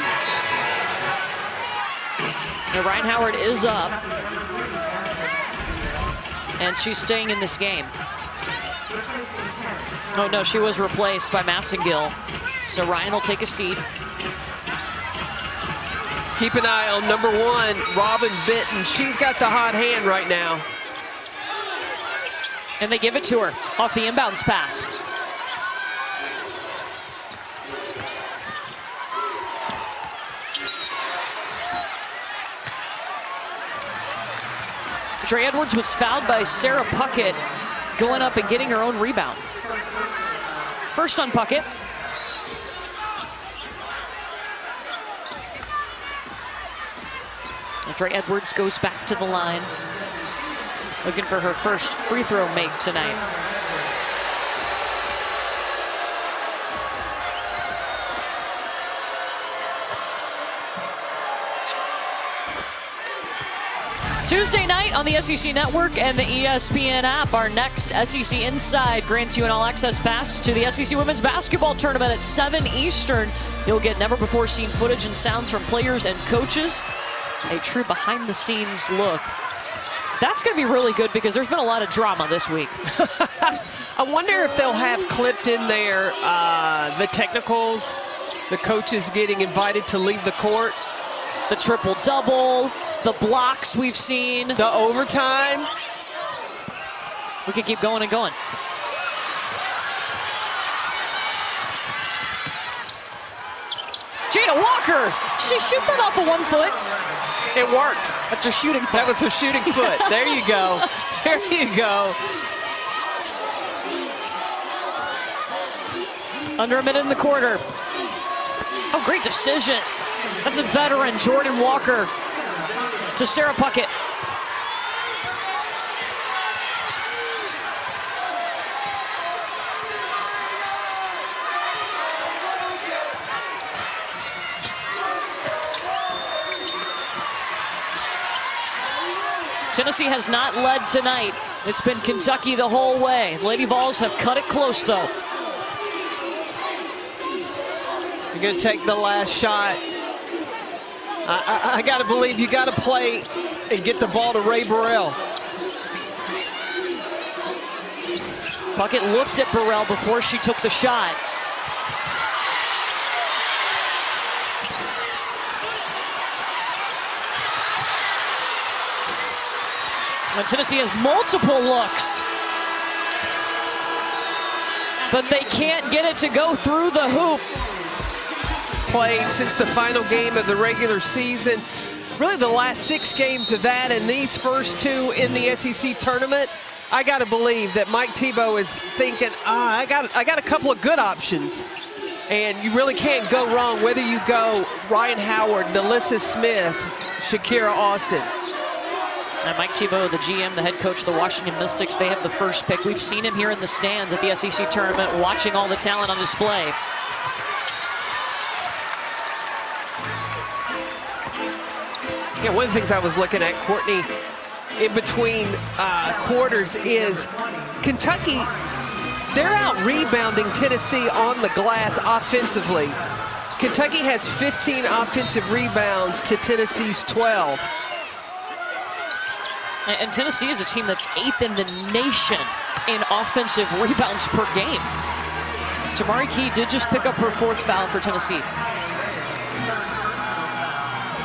Now Ryan Howard is up. And she's staying in this game. Oh no, she was replaced by Massengill. So Ryan will take a seat. Keep an eye on number 1, Robin Benton. She's got the hot hand right now. And they give it to her off the inbounds pass. Trey Edwards was fouled by Sarah Puckett, going up and getting her own rebound. First on Puckett. And Trey Edwards goes back to the line, looking for her first free throw make tonight. Tuesday night on the SEC Network and the ESPN app, our next SEC Inside grants you an all-access pass to the SEC Women's Basketball Tournament at 7 Eastern. You'll get never-before-seen footage and sounds from players and coaches. A true behind-the-scenes look. That's going to be really good because there's been a lot of drama this week. I wonder if they'll have clipped in there the technicals, the coaches getting invited to leave the court. The triple-double, the blocks we've seen. The overtime. We could keep going and going. Jada Walker, she shoot that off of 1 foot. It works. That's her shooting foot. That was her shooting foot. There you go. There you go. Under a minute in the quarter. Oh, great decision. That's a veteran, Jordan Walker, to Sarah Puckett. Tennessee has not led tonight. It's been Kentucky the whole way. Lady Vols have cut it close, though. You're going to take the last shot. I got to believe you got to play and get the ball to Ray Burrell. Puckett looked at Burrell before she took the shot. And Tennessee has multiple looks, but they can't get it to go through the hoop. Played since the final game of the regular season. Really the last 6 games of that and these first 2 in the SEC tournament. I got to believe that Mike Tebow is thinking, I got a couple of good options. And you really can't go wrong whether you go Ryan Howard, Nalissa Smith, Shakira Austin. And Mike Thibault, the GM, the head coach of the Washington Mystics, they have the first pick. We've seen him here in the stands at the SEC tournament, watching all the talent on display. Yeah, one of the things I was looking at, Courtney, in between quarters is Kentucky, they're out rebounding Tennessee on the glass offensively. Kentucky has 15 offensive rebounds to Tennessee's 12. And Tennessee is a team that's 8th in the nation in offensive rebounds per game. Tamari Key did just pick up her 4th foul for Tennessee.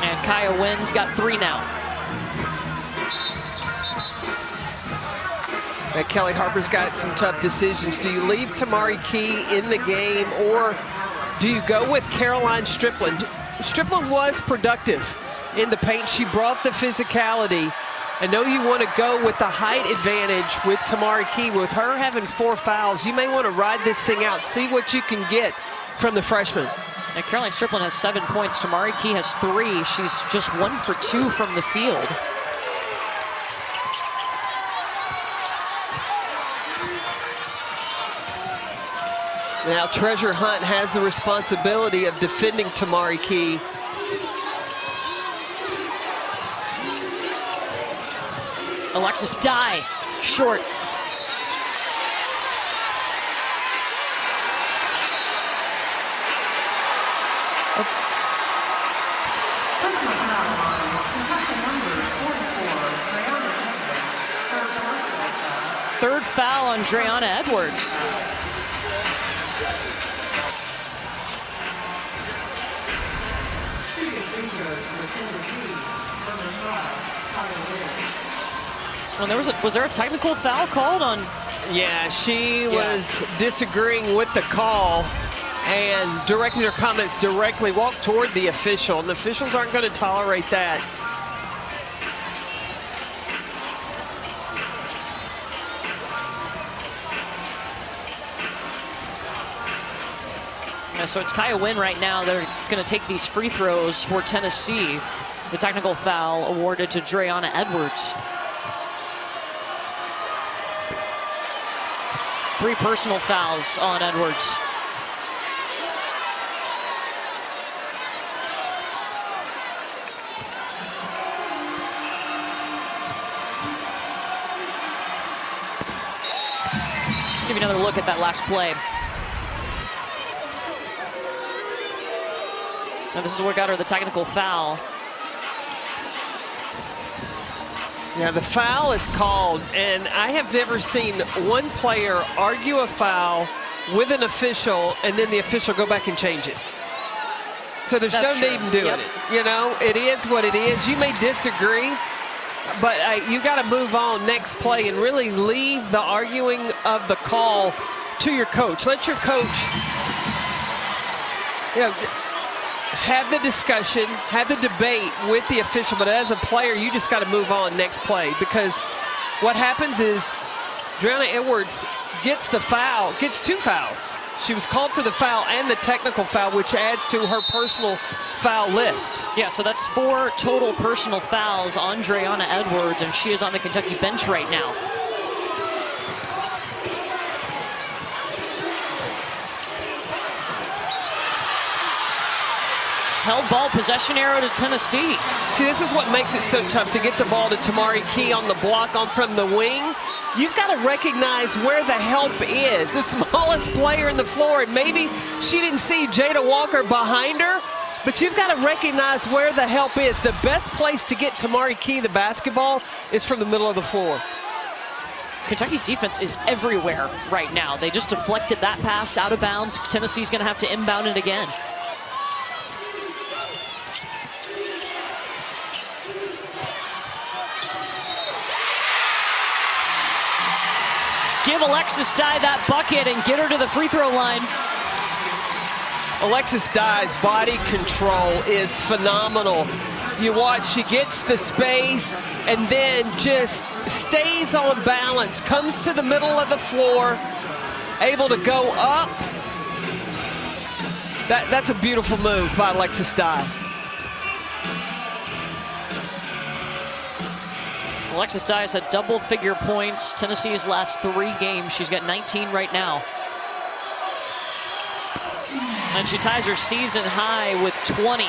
And Kaya Wynn's got 3 now. Kelly Harper's got some tough decisions. Do you leave Tamari Key in the game, or do you go with Caroline Strickland? Strickland was productive in the paint. She brought the physicality. I know you want to go with the height advantage with Tamari Key. With her having 4 fouls, you may want to ride this thing out, see what you can get from the freshman. And Caroline Strickland has 7 points. Tamari Key has 3. She's just 1 for 2 from the field. Now Treasure Hunt has the responsibility of defending Tamari Key. Alexis Dye, short. Personal foul on Kentucky number 44, Dreonna Edwards. Third personal foul. 3rd foul on Dreonna Edwards. Well, was there a technical foul called on? Yeah, she was disagreeing with the call and directed her comments directly, walked toward the official, and the officials aren't going to tolerate that. Yeah, so it's Kaya Wynn right now. It's going to take these free throws for Tennessee. The technical foul awarded to Dreonna Edwards. 3 personal fouls on Edwards. Let's give you another look at that last play. And this is what got her the technical foul. Yeah, the foul is called, and I have never seen one player argue a foul with an official and then the official go back and change it. So there's no need in doing it. You know, it is what it is. You may disagree, but you got to move on next play and really leave the arguing of the call to your coach. Let your coach, you know, have the discussion, have the debate with the official, but as a player, you just got to move on next play, because what happens is Dreonna Edwards gets the foul, gets 2 fouls. She was called for the foul and the technical foul, which adds to her personal foul list. Yeah, so that's 4 total personal fouls on Dreonna Edwards, and she is on the Kentucky bench right now. Held ball, possession arrow to Tennessee. See, this is what makes it so tough to get the ball to Tamari Key on the block on from the wing. You've got to recognize where the help is. The smallest player in the floor, and maybe she didn't see Jada Walker behind her, but you've got to recognize where the help is. The best place to get Tamari Key the basketball is from the middle of the floor. Kentucky's defense is everywhere right now. They just deflected that pass out of bounds. Tennessee's going to have to inbound it again. Give Alexis Dye that bucket and get her to the free throw line. Alexis Dye's body control is phenomenal. You watch, she gets the space and then just stays on balance, comes to the middle of the floor, able to go up. That's a beautiful move by Alexis Dye. Alexis Dias had double-figure points. Tennessee's last 3 games. She's got 19 right now. And she ties her season high with 20.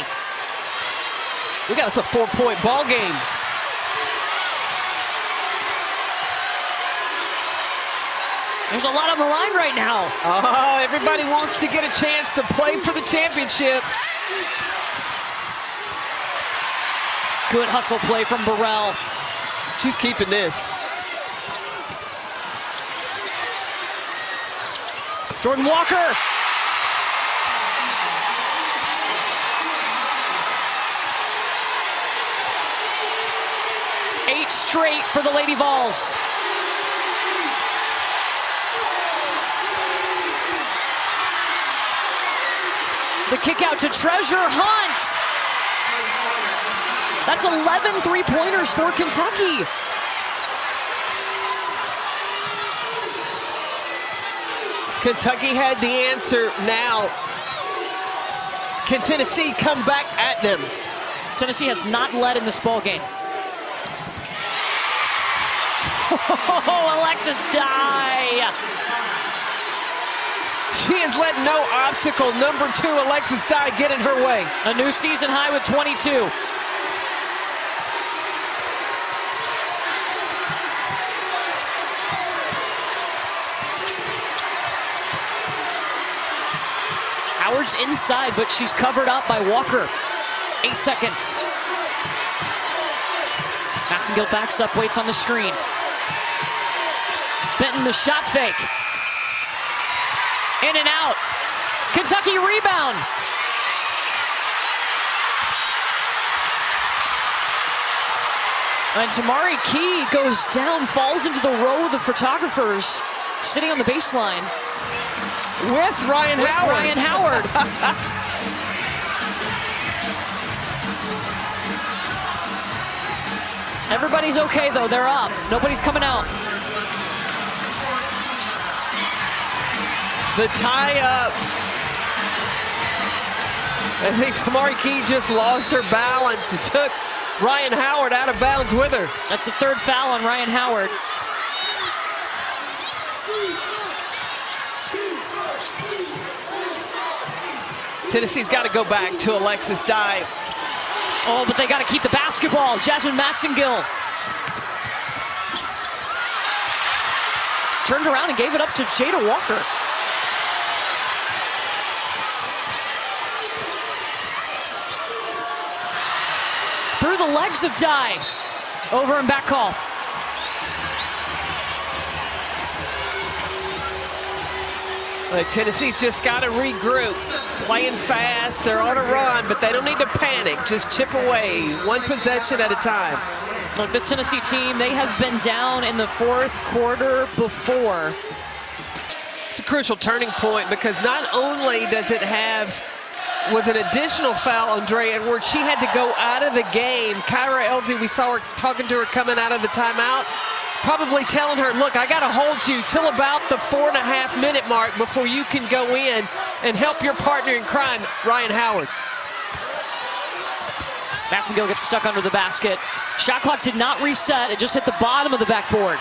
We got us a 4-point ball game. There's a lot on the line right now. Oh, everybody wants to get a chance to play for the championship. Good hustle play from Burrell. She's keeping this. Jordan Walker. Eight straight for the Lady Vols. The kick out to Treasure Hunt. That's 11 three-pointers for Kentucky. Kentucky had the answer. Now, can Tennessee come back at them? Tennessee has not led in this ball game. Oh, Alexis Dye. She has let no obstacle, number 2, Alexis Dye, get in her way. A new season high with 22. Howard's inside, but she's covered up by Walker. 8 seconds. Massengill backs up, waits on the screen. Benton, the shot fake. In and out. Kentucky rebound. And Tamari Key goes down, falls into the row of the photographers sitting on the baseline. With Ryan Howard. Ryan Howard. Everybody's okay though, they're up. Nobody's coming out. The tie-up. I think Tamari Key just lost her balance. It took Ryan Howard out of bounds with her. That's the 3rd foul on Ryan Howard. Tennessee's got to go back to Alexis Dye. Oh, but they got to keep the basketball. Jasmine Massengill turned around and gave it up to Jada Walker. Through the legs of Dye. Over and back call. Tennessee's just got to regroup. Playing fast, they're on a run, but they don't need to panic. Just chip away, 1 possession at a time. Look, this Tennessee team, they have been down in the 4th quarter before. It's a crucial turning point because not only does it have was an additional foul on Dre Edwards. She had to go out of the game. Kyra Elsie, we saw her talking to her coming out of the timeout, probably telling her, look, I got to hold you till about the 4.5-minute mark before you can go in and help your partner in crime, Ryan Howard. Massengill gets stuck under the basket. Shot clock did not reset. It just hit the bottom of the backboard.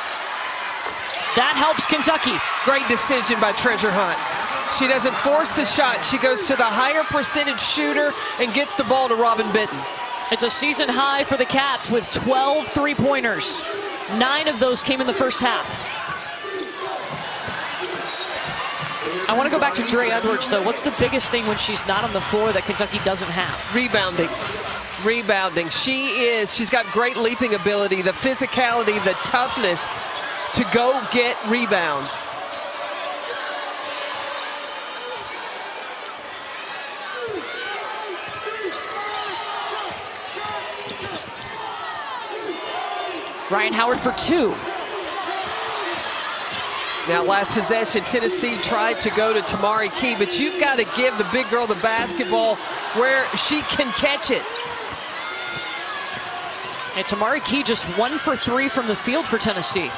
That helps Kentucky. Great decision by Treasure Hunt. She doesn't force the shot. She goes to the higher percentage shooter and gets the ball to Robin Benton. It's a season high for the Cats with 12 three-pointers. 9 of those came in the first half. I want to go back to Dre Edwards, though. What's the biggest thing when she's not on the floor that Kentucky doesn't have? Rebounding. Rebounding. She's got great leaping ability, the physicality, the toughness to go get rebounds. Ryan Howard for 2. Now, last possession, Tennessee tried to go to Tamari Key, but you've got to give the big girl the basketball where she can catch it. And Tamari Key just 1 for 3 from the field for Tennessee.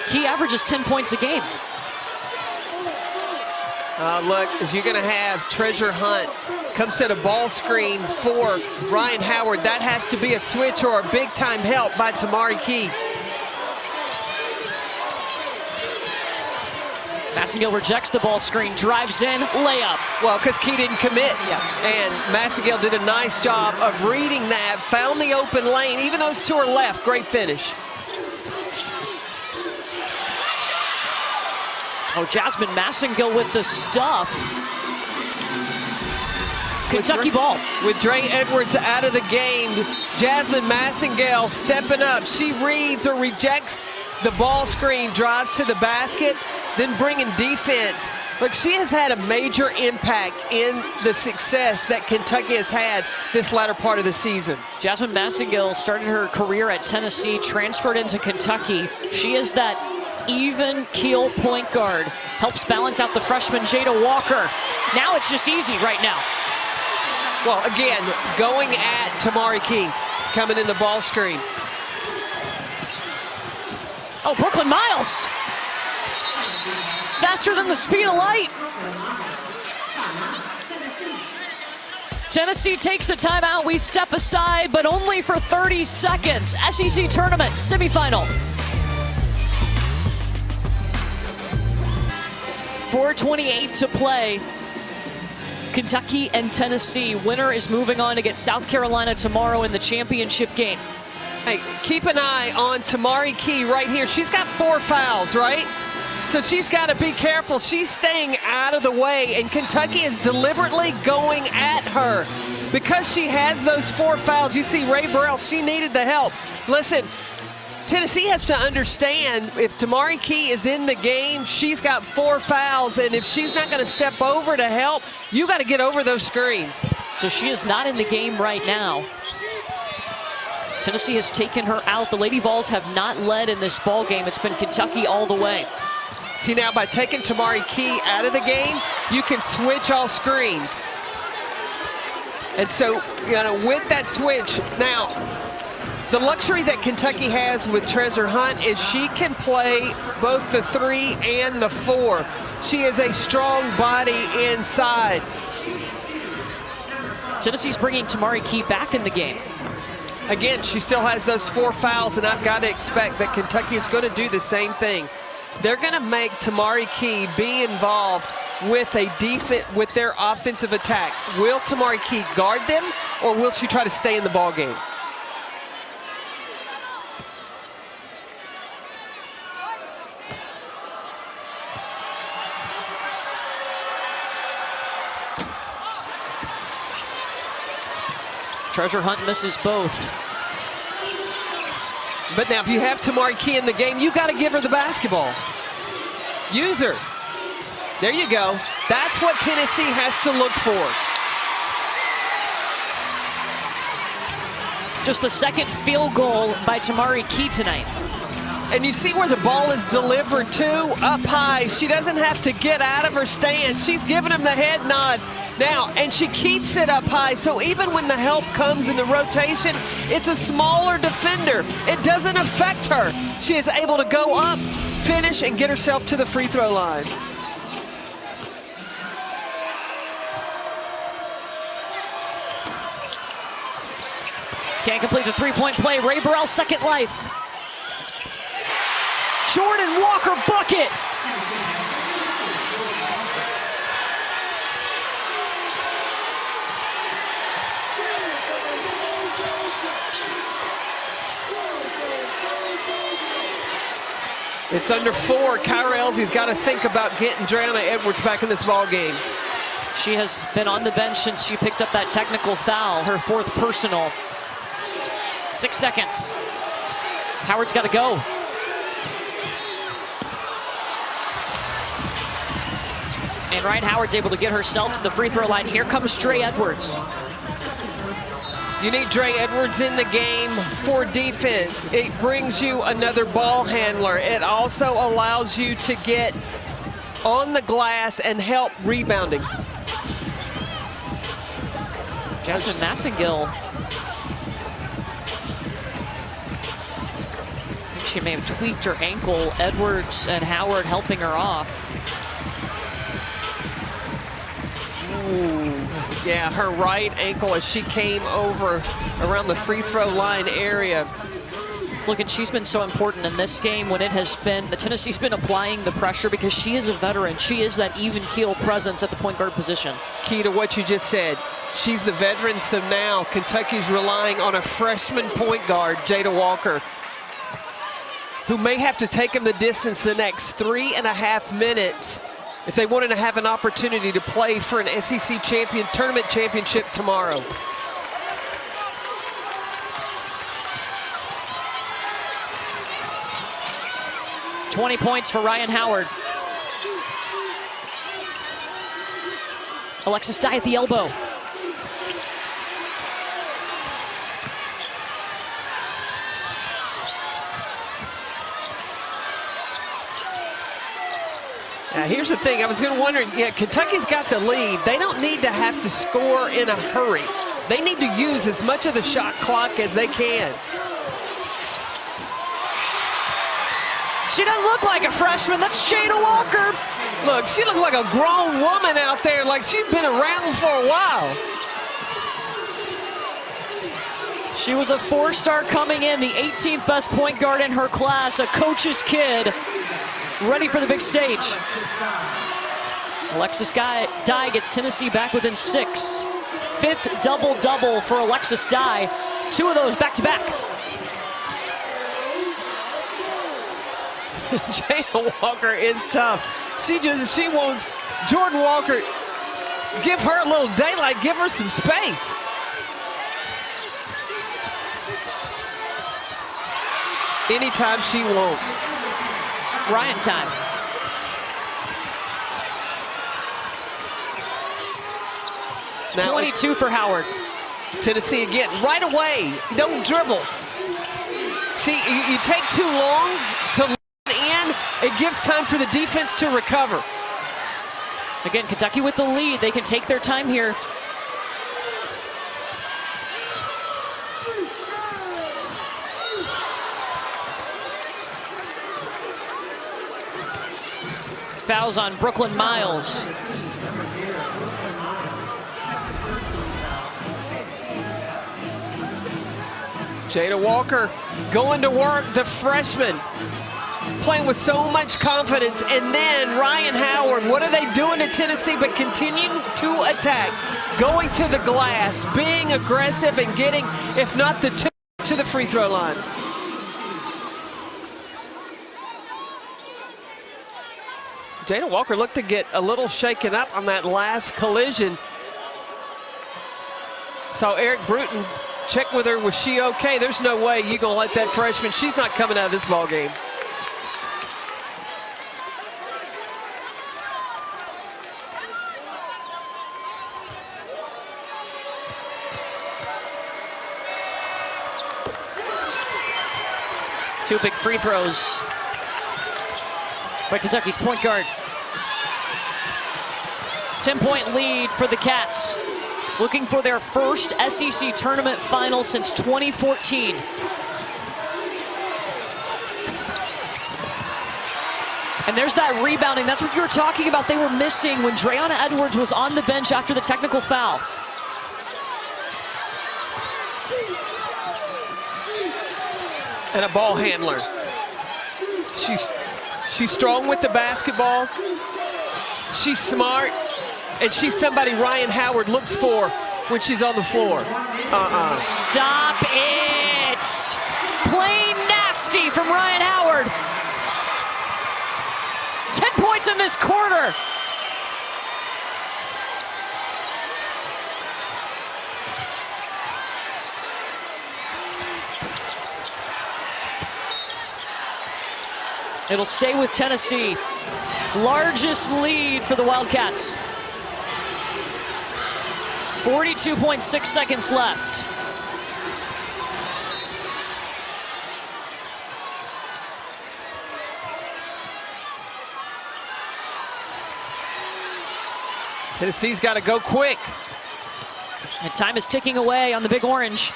Key averages 10 points a game. Look, you're going to have Treasure Hunt Comes to the ball screen for Ryan Howard. That has to be a switch or a big-time help by Tamari Key. Massengill rejects the ball screen, drives in, layup. Well, because Key didn't commit. Yeah. And Massengill did a nice job of reading that, found the open lane. Even those two are left, great finish. Oh, Jasmine Massengill with the stuff. Kentucky ball. With Dre Edwards out of the game, Jasmine Massengill stepping up. She reads or rejects the ball screen, drives to the basket, then bringing defense. Look, she has had a major impact in the success that Kentucky has had this latter part of the season. Jasmine Massengill started her career at Tennessee, transferred into Kentucky. She is that even keel point guard. Helps balance out the freshman Jada Walker. Now it's just easy right now. Well, again, going at Tamari Key, coming in the ball screen. Oh, Brooklyn Miles. Faster than the speed of light. Tennessee takes a timeout. We step aside, but only for 30 seconds. SEC Tournament semifinal. 4:28 to play. Kentucky and Tennessee. Winner is moving on to get South Carolina tomorrow in the championship game. Hey, keep an eye on Tamari Key right here. She's got 4 fouls, right? So she's got to be careful. She's staying out of the way, and Kentucky is deliberately going at her. Because she has those 4 fouls, you see Ray Burrell, she needed the help. Listen, Tennessee has to understand if Tamari Key is in the game, she's got 4 fouls, and if she's not going to step over to help, you got to get over those screens. So she is not in the game right now. Tennessee has taken her out. The Lady Vols have not led in this ball game. It's been Kentucky all the way. See, now by taking Tamari Key out of the game, you can switch all screens. And so, you know, with that switch, now, the luxury that Kentucky has with Treasure Hunt is she can play both the 3 and the 4. She is a strong body inside. Tennessee's bringing Tamari Key back in the game. Again, she still has those 4 fouls, and I've got to expect that Kentucky is going to do the same thing. They're going to make Tamari Key be involved with with their offensive attack. Will Tamari Key guard them, or will she try to stay in the ball game? Treasure Hunt misses both. But now if you have Tamari Key in the game, you got to give her the basketball. Use her. There you go. That's what Tennessee has to look for. Just the second field goal by Tamari Key tonight. And you see where the ball is delivered to, up high. She doesn't have to get out of her stance. She's giving him the head nod now, and she keeps it up high. So even when the help comes in the rotation, it's a smaller defender. It doesn't affect her. She is able to go up, finish, and get herself to the free throw line. Can't complete the three-point play. Ray Burrell, second life. Jordan Walker bucket. It's under 4. Kyra Elsie's got to think about getting Dreana Edwards back in this ball game. She has been on the bench since she picked up that technical foul, her 4th personal. 6 seconds. Howard's got to go. And Ryan Howard's able to get herself to the free throw line. Here comes Dre Edwards. You need Dre Edwards in the game for defense. It brings you another ball handler. It also allows you to get on the glass and help rebounding. Jasmine Massengill. I think she may have tweaked her ankle. Edwards and Howard helping her off. Ooh. Yeah, her right ankle as she came over around the free throw line area. Look, and she's been so important in this game when it has been, the Tennessee's been applying the pressure because she is a veteran. She is that even keel presence at the point guard position. Key to what you just said. She's the veteran, so now Kentucky's relying on a freshman point guard, Jada Walker, who may have to take him the distance the next 3.5 minutes if they wanted to have an opportunity to play for an SEC tournament championship tomorrow. "20 points for Ryan Howard. Alexis Dye at the elbow. Now here's the thing, I was gonna wonder, yeah, Kentucky's got the lead. They don't need to have to score in a hurry. They need to use as much of the shot clock as they can. She doesn't look like a freshman. That's Jada Walker. Look, she looks like a grown woman out there, like she's been around for a while. She was a 4-star coming in, the 18th best point guard in her class, a coach's kid, ready for the big stage. Alexis Dye gets Tennessee back within 6. 5th double-double for Alexis Dye. 2 of those back-to-back. Jada Walker is tough. She wants Jordan Walker, give her a little daylight, give her some space. Anytime she wants. Ryan time. Now 22 for Howard. Tennessee again, right away, don't dribble. See, you take too long to in, it gives time for the defense to recover. Again, Kentucky with the lead. They can take their time here. Fouls on Brooklyn Miles. Jada Walker going to work, the freshman, playing with so much confidence. And then Ryan Howard, what are they doing to Tennessee but continuing to attack, going to the glass, being aggressive and getting, if not the two, to the free throw line. Jada Walker looked to get a little shaken up on that last collision. Saw Eric Bruton check with her, was she okay? There's no way you're gonna let that freshman, she's not coming out of this ball game. Two big free throws by Kentucky's point guard. 10-point lead for the Cats, looking for their first SEC tournament final since 2014. And there's that rebounding. That's what you were talking about. They were missing when Dreonna Edwards was on the bench after the technical foul. And a ball handler. She's strong with the basketball. She's smart. And she's somebody Ryan Howard looks for when she's on the floor. Stop it! Plain nasty from Ryan Howard. 10 points in this quarter. It'll stay with Tennessee. Largest lead for the Wildcats. 42.6 seconds left. Tennessee's got to go quick. And time is ticking away on the Big Orange.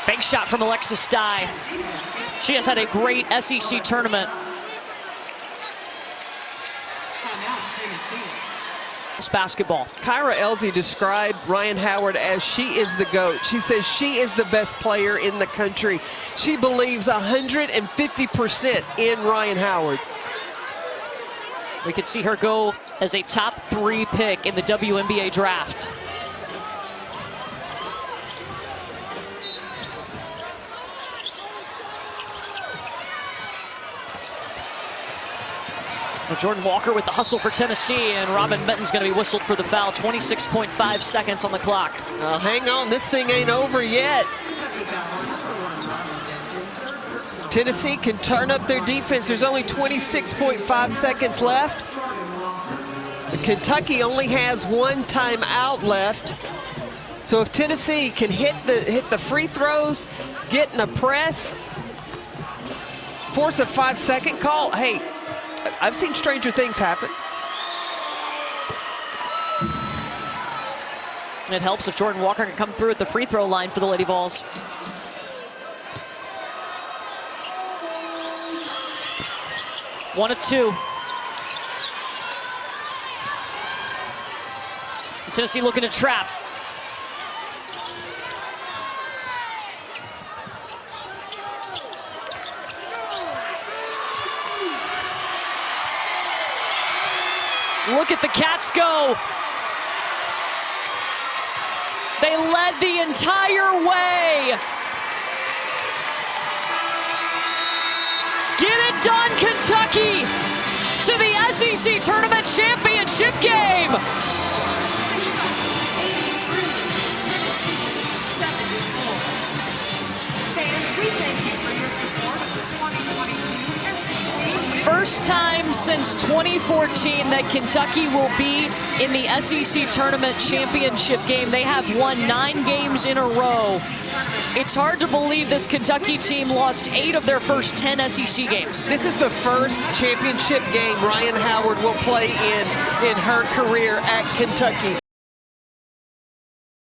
Bank shot from Alexis Dye. She has had a great SEC tournament. This basketball. Kyra Elsie described Ryan Howard as she is the GOAT. She says she is the best player in the country. She believes 150% in Ryan Howard. We could see her go as a top 3 pick in the WNBA draft. Well, Jordan Walker with the hustle for Tennessee, and Robin Benton's going to be whistled for the foul. 26.5 seconds on the clock. Hang on, this thing ain't over yet. Tennessee can turn up their defense. There's only 26.5 seconds left. Kentucky only has 1 timeout left. So if Tennessee can hit the free throws, get in a press, force a 5-second call, hey, I've seen stranger things happen. And it helps if Jordan Walker can come through at the free throw line for the Lady Vols. One of 2. Tennessee looking to trap. Look at the Cats go. They led the entire way. Get it done, Kentucky, to the SEC Tournament Championship game. Fans, we thank you for your support of the 2022 SEC. First time since 2014 that Kentucky will be in the SEC Tournament Championship game. They have won 9 games in a row. It's hard to believe this Kentucky team lost 8 of their first 10 SEC games. This is the first championship game Ryan Howard will play in her career at Kentucky.